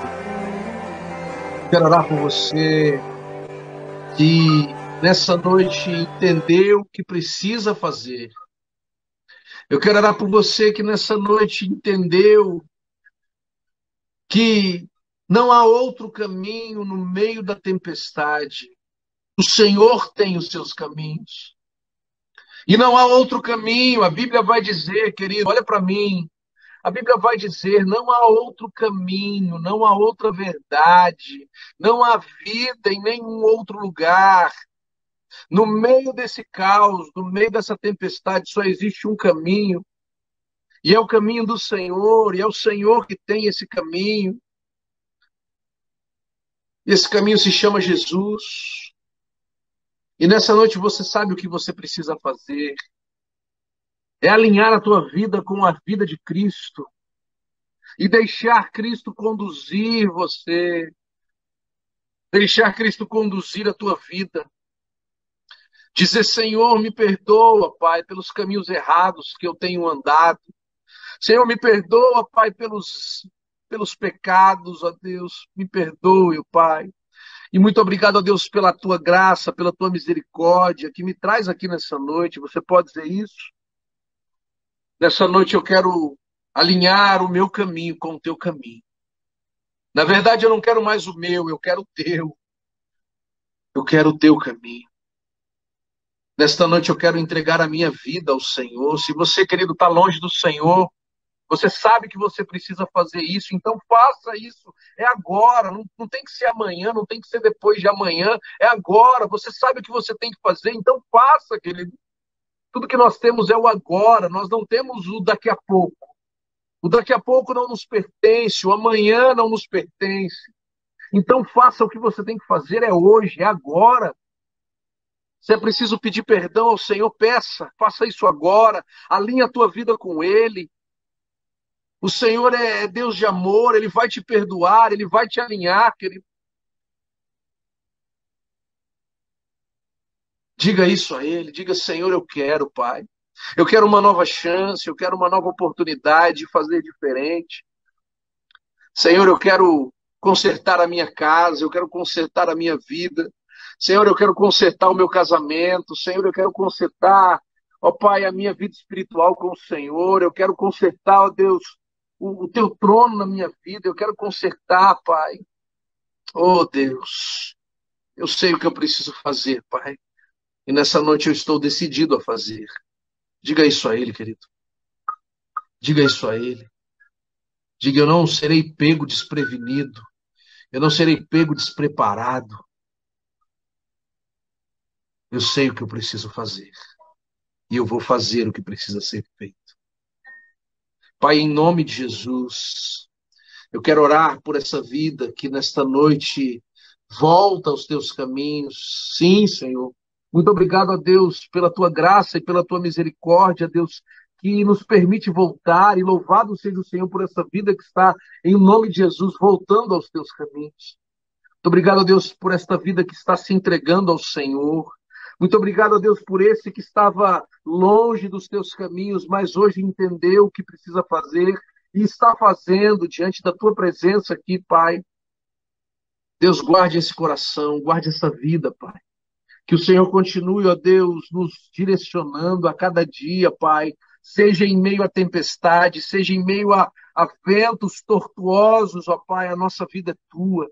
Speaker 1: Quero orar por você que nessa noite entendeu o que precisa fazer. Eu quero orar por você que nessa noite entendeu que não há outro caminho no meio da tempestade. O Senhor tem os seus caminhos. E não há outro caminho. A Bíblia vai dizer, querido, olha para mim. A Bíblia vai dizer, não há outro caminho, não há outra verdade, não há vida em nenhum outro lugar. No meio desse caos, no meio dessa tempestade, só existe um caminho. E é o caminho do Senhor, e é o Senhor que tem esse caminho. Esse caminho se chama Jesus. E nessa noite você sabe o que você precisa fazer. É alinhar a tua vida com a vida de Cristo. E deixar Cristo conduzir você. Deixar Cristo conduzir a tua vida. Dizer, Senhor, me perdoa, Pai, pelos caminhos errados que eu tenho andado. Senhor, me perdoa, Pai, pelos pecados, ó Deus. Me perdoe, Pai. E muito obrigado, ó Deus, pela tua graça, pela tua misericórdia que me traz aqui nessa noite. Você pode dizer isso? Nessa noite eu quero alinhar o meu caminho com o teu caminho. Na verdade, eu não quero mais o meu, eu quero o teu. Eu quero o teu caminho. Nesta noite eu quero entregar a minha vida ao Senhor. Se você, querido, está longe do Senhor, você sabe que você precisa fazer isso, então faça isso. É agora, não tem que ser amanhã, não tem que ser depois de amanhã, é agora. Você sabe o que você tem que fazer, então faça, querido. Tudo que nós temos é o agora, nós não temos o daqui a pouco. O daqui a pouco não nos pertence, o amanhã não nos pertence. Então faça o que você tem que fazer, é hoje, é agora. Se é preciso pedir perdão ao Senhor, peça, faça isso agora, alinhe a tua vida com Ele. O Senhor é Deus de amor, Ele vai te perdoar, Ele vai te alinhar, querido. Diga isso a Ele, diga, Senhor, eu quero, Pai. Eu quero uma nova chance, eu quero uma nova oportunidade de fazer diferente. Senhor, eu quero consertar a minha casa, eu quero consertar a minha vida. Senhor, eu quero consertar o meu casamento. Senhor, eu quero consertar, ó Pai, a minha vida espiritual com o Senhor. Eu quero consertar, ó Deus, o teu trono na minha vida. Eu quero consertar, Pai. Oh, Deus, eu sei o que eu preciso fazer, Pai. E nessa noite eu estou decidido a fazer. Diga isso a Ele, querido. Diga isso a Ele. Diga, eu não serei pego desprevenido. Eu não serei pego despreparado. Eu sei o que eu preciso fazer. E eu vou fazer o que precisa ser feito. Pai, em nome de Jesus, eu quero orar por essa vida que nesta noite volta aos teus caminhos. Sim, Senhor. Muito obrigado a Deus pela tua graça e pela tua misericórdia, Deus, que nos permite voltar. E louvado seja o Senhor por essa vida que está, em nome de Jesus, voltando aos teus caminhos. Muito obrigado a Deus por esta vida que está se entregando ao Senhor. Muito obrigado a Deus por esse que estava longe dos teus caminhos, mas hoje entendeu o que precisa fazer e está fazendo diante da tua presença aqui, Pai. Deus, guarde esse coração, guarde essa vida, Pai. Que o Senhor continue, ó Deus, nos direcionando a cada dia, Pai. Seja em meio à tempestade, seja em meio a ventos tortuosos, ó Pai, a nossa vida é tua.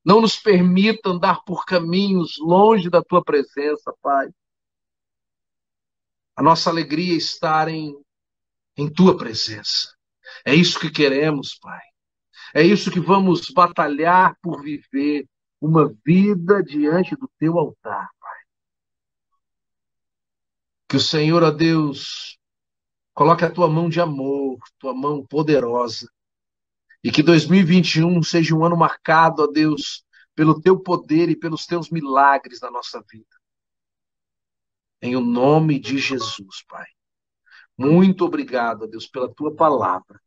Speaker 1: Não nos permita andar por caminhos longe da tua presença, Pai. A nossa alegria é estar em tua presença. É isso que queremos, Pai. É isso que vamos batalhar por viver, uma vida diante do teu altar, Pai. Que o Senhor, ó Deus, Coloque a tua mão de amor, tua mão poderosa. E que 2021 seja um ano marcado, ó Deus, pelo teu poder e pelos teus milagres na nossa vida. Em o nome de Jesus, Pai. Muito obrigado, ó Deus, pela tua palavra.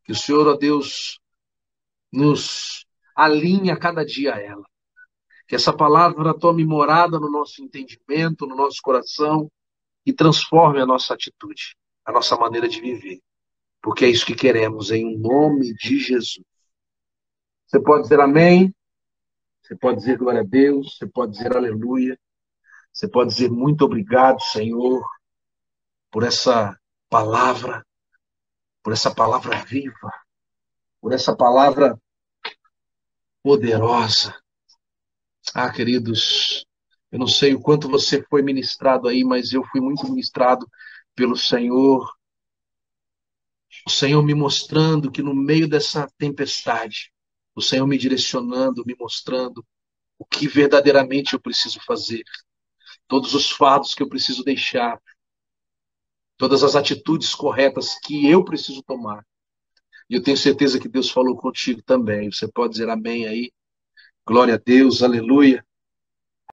Speaker 1: Que o Senhor, ó Deus, nos alinhe a cada dia a ela. Que essa palavra tome morada no nosso entendimento, no nosso coração e transforme a nossa atitude, a nossa maneira de viver. Porque é isso que queremos, em nome de Jesus. Você pode dizer amém, você pode dizer glória a Deus, você pode dizer aleluia, você pode dizer muito obrigado, Senhor, palavra, por essa palavra viva, por essa palavra poderosa. Ah, queridos, eu não sei o quanto você foi ministrado aí, mas eu fui muito ministrado pelo Senhor. O Senhor me mostrando que no meio dessa tempestade, o Senhor me direcionando, me mostrando o que verdadeiramente eu preciso fazer, todos os fardos que eu preciso deixar, todas as atitudes corretas que eu preciso tomar. E eu tenho certeza que Deus falou contigo também. Você pode dizer amém aí. Glória a Deus, aleluia.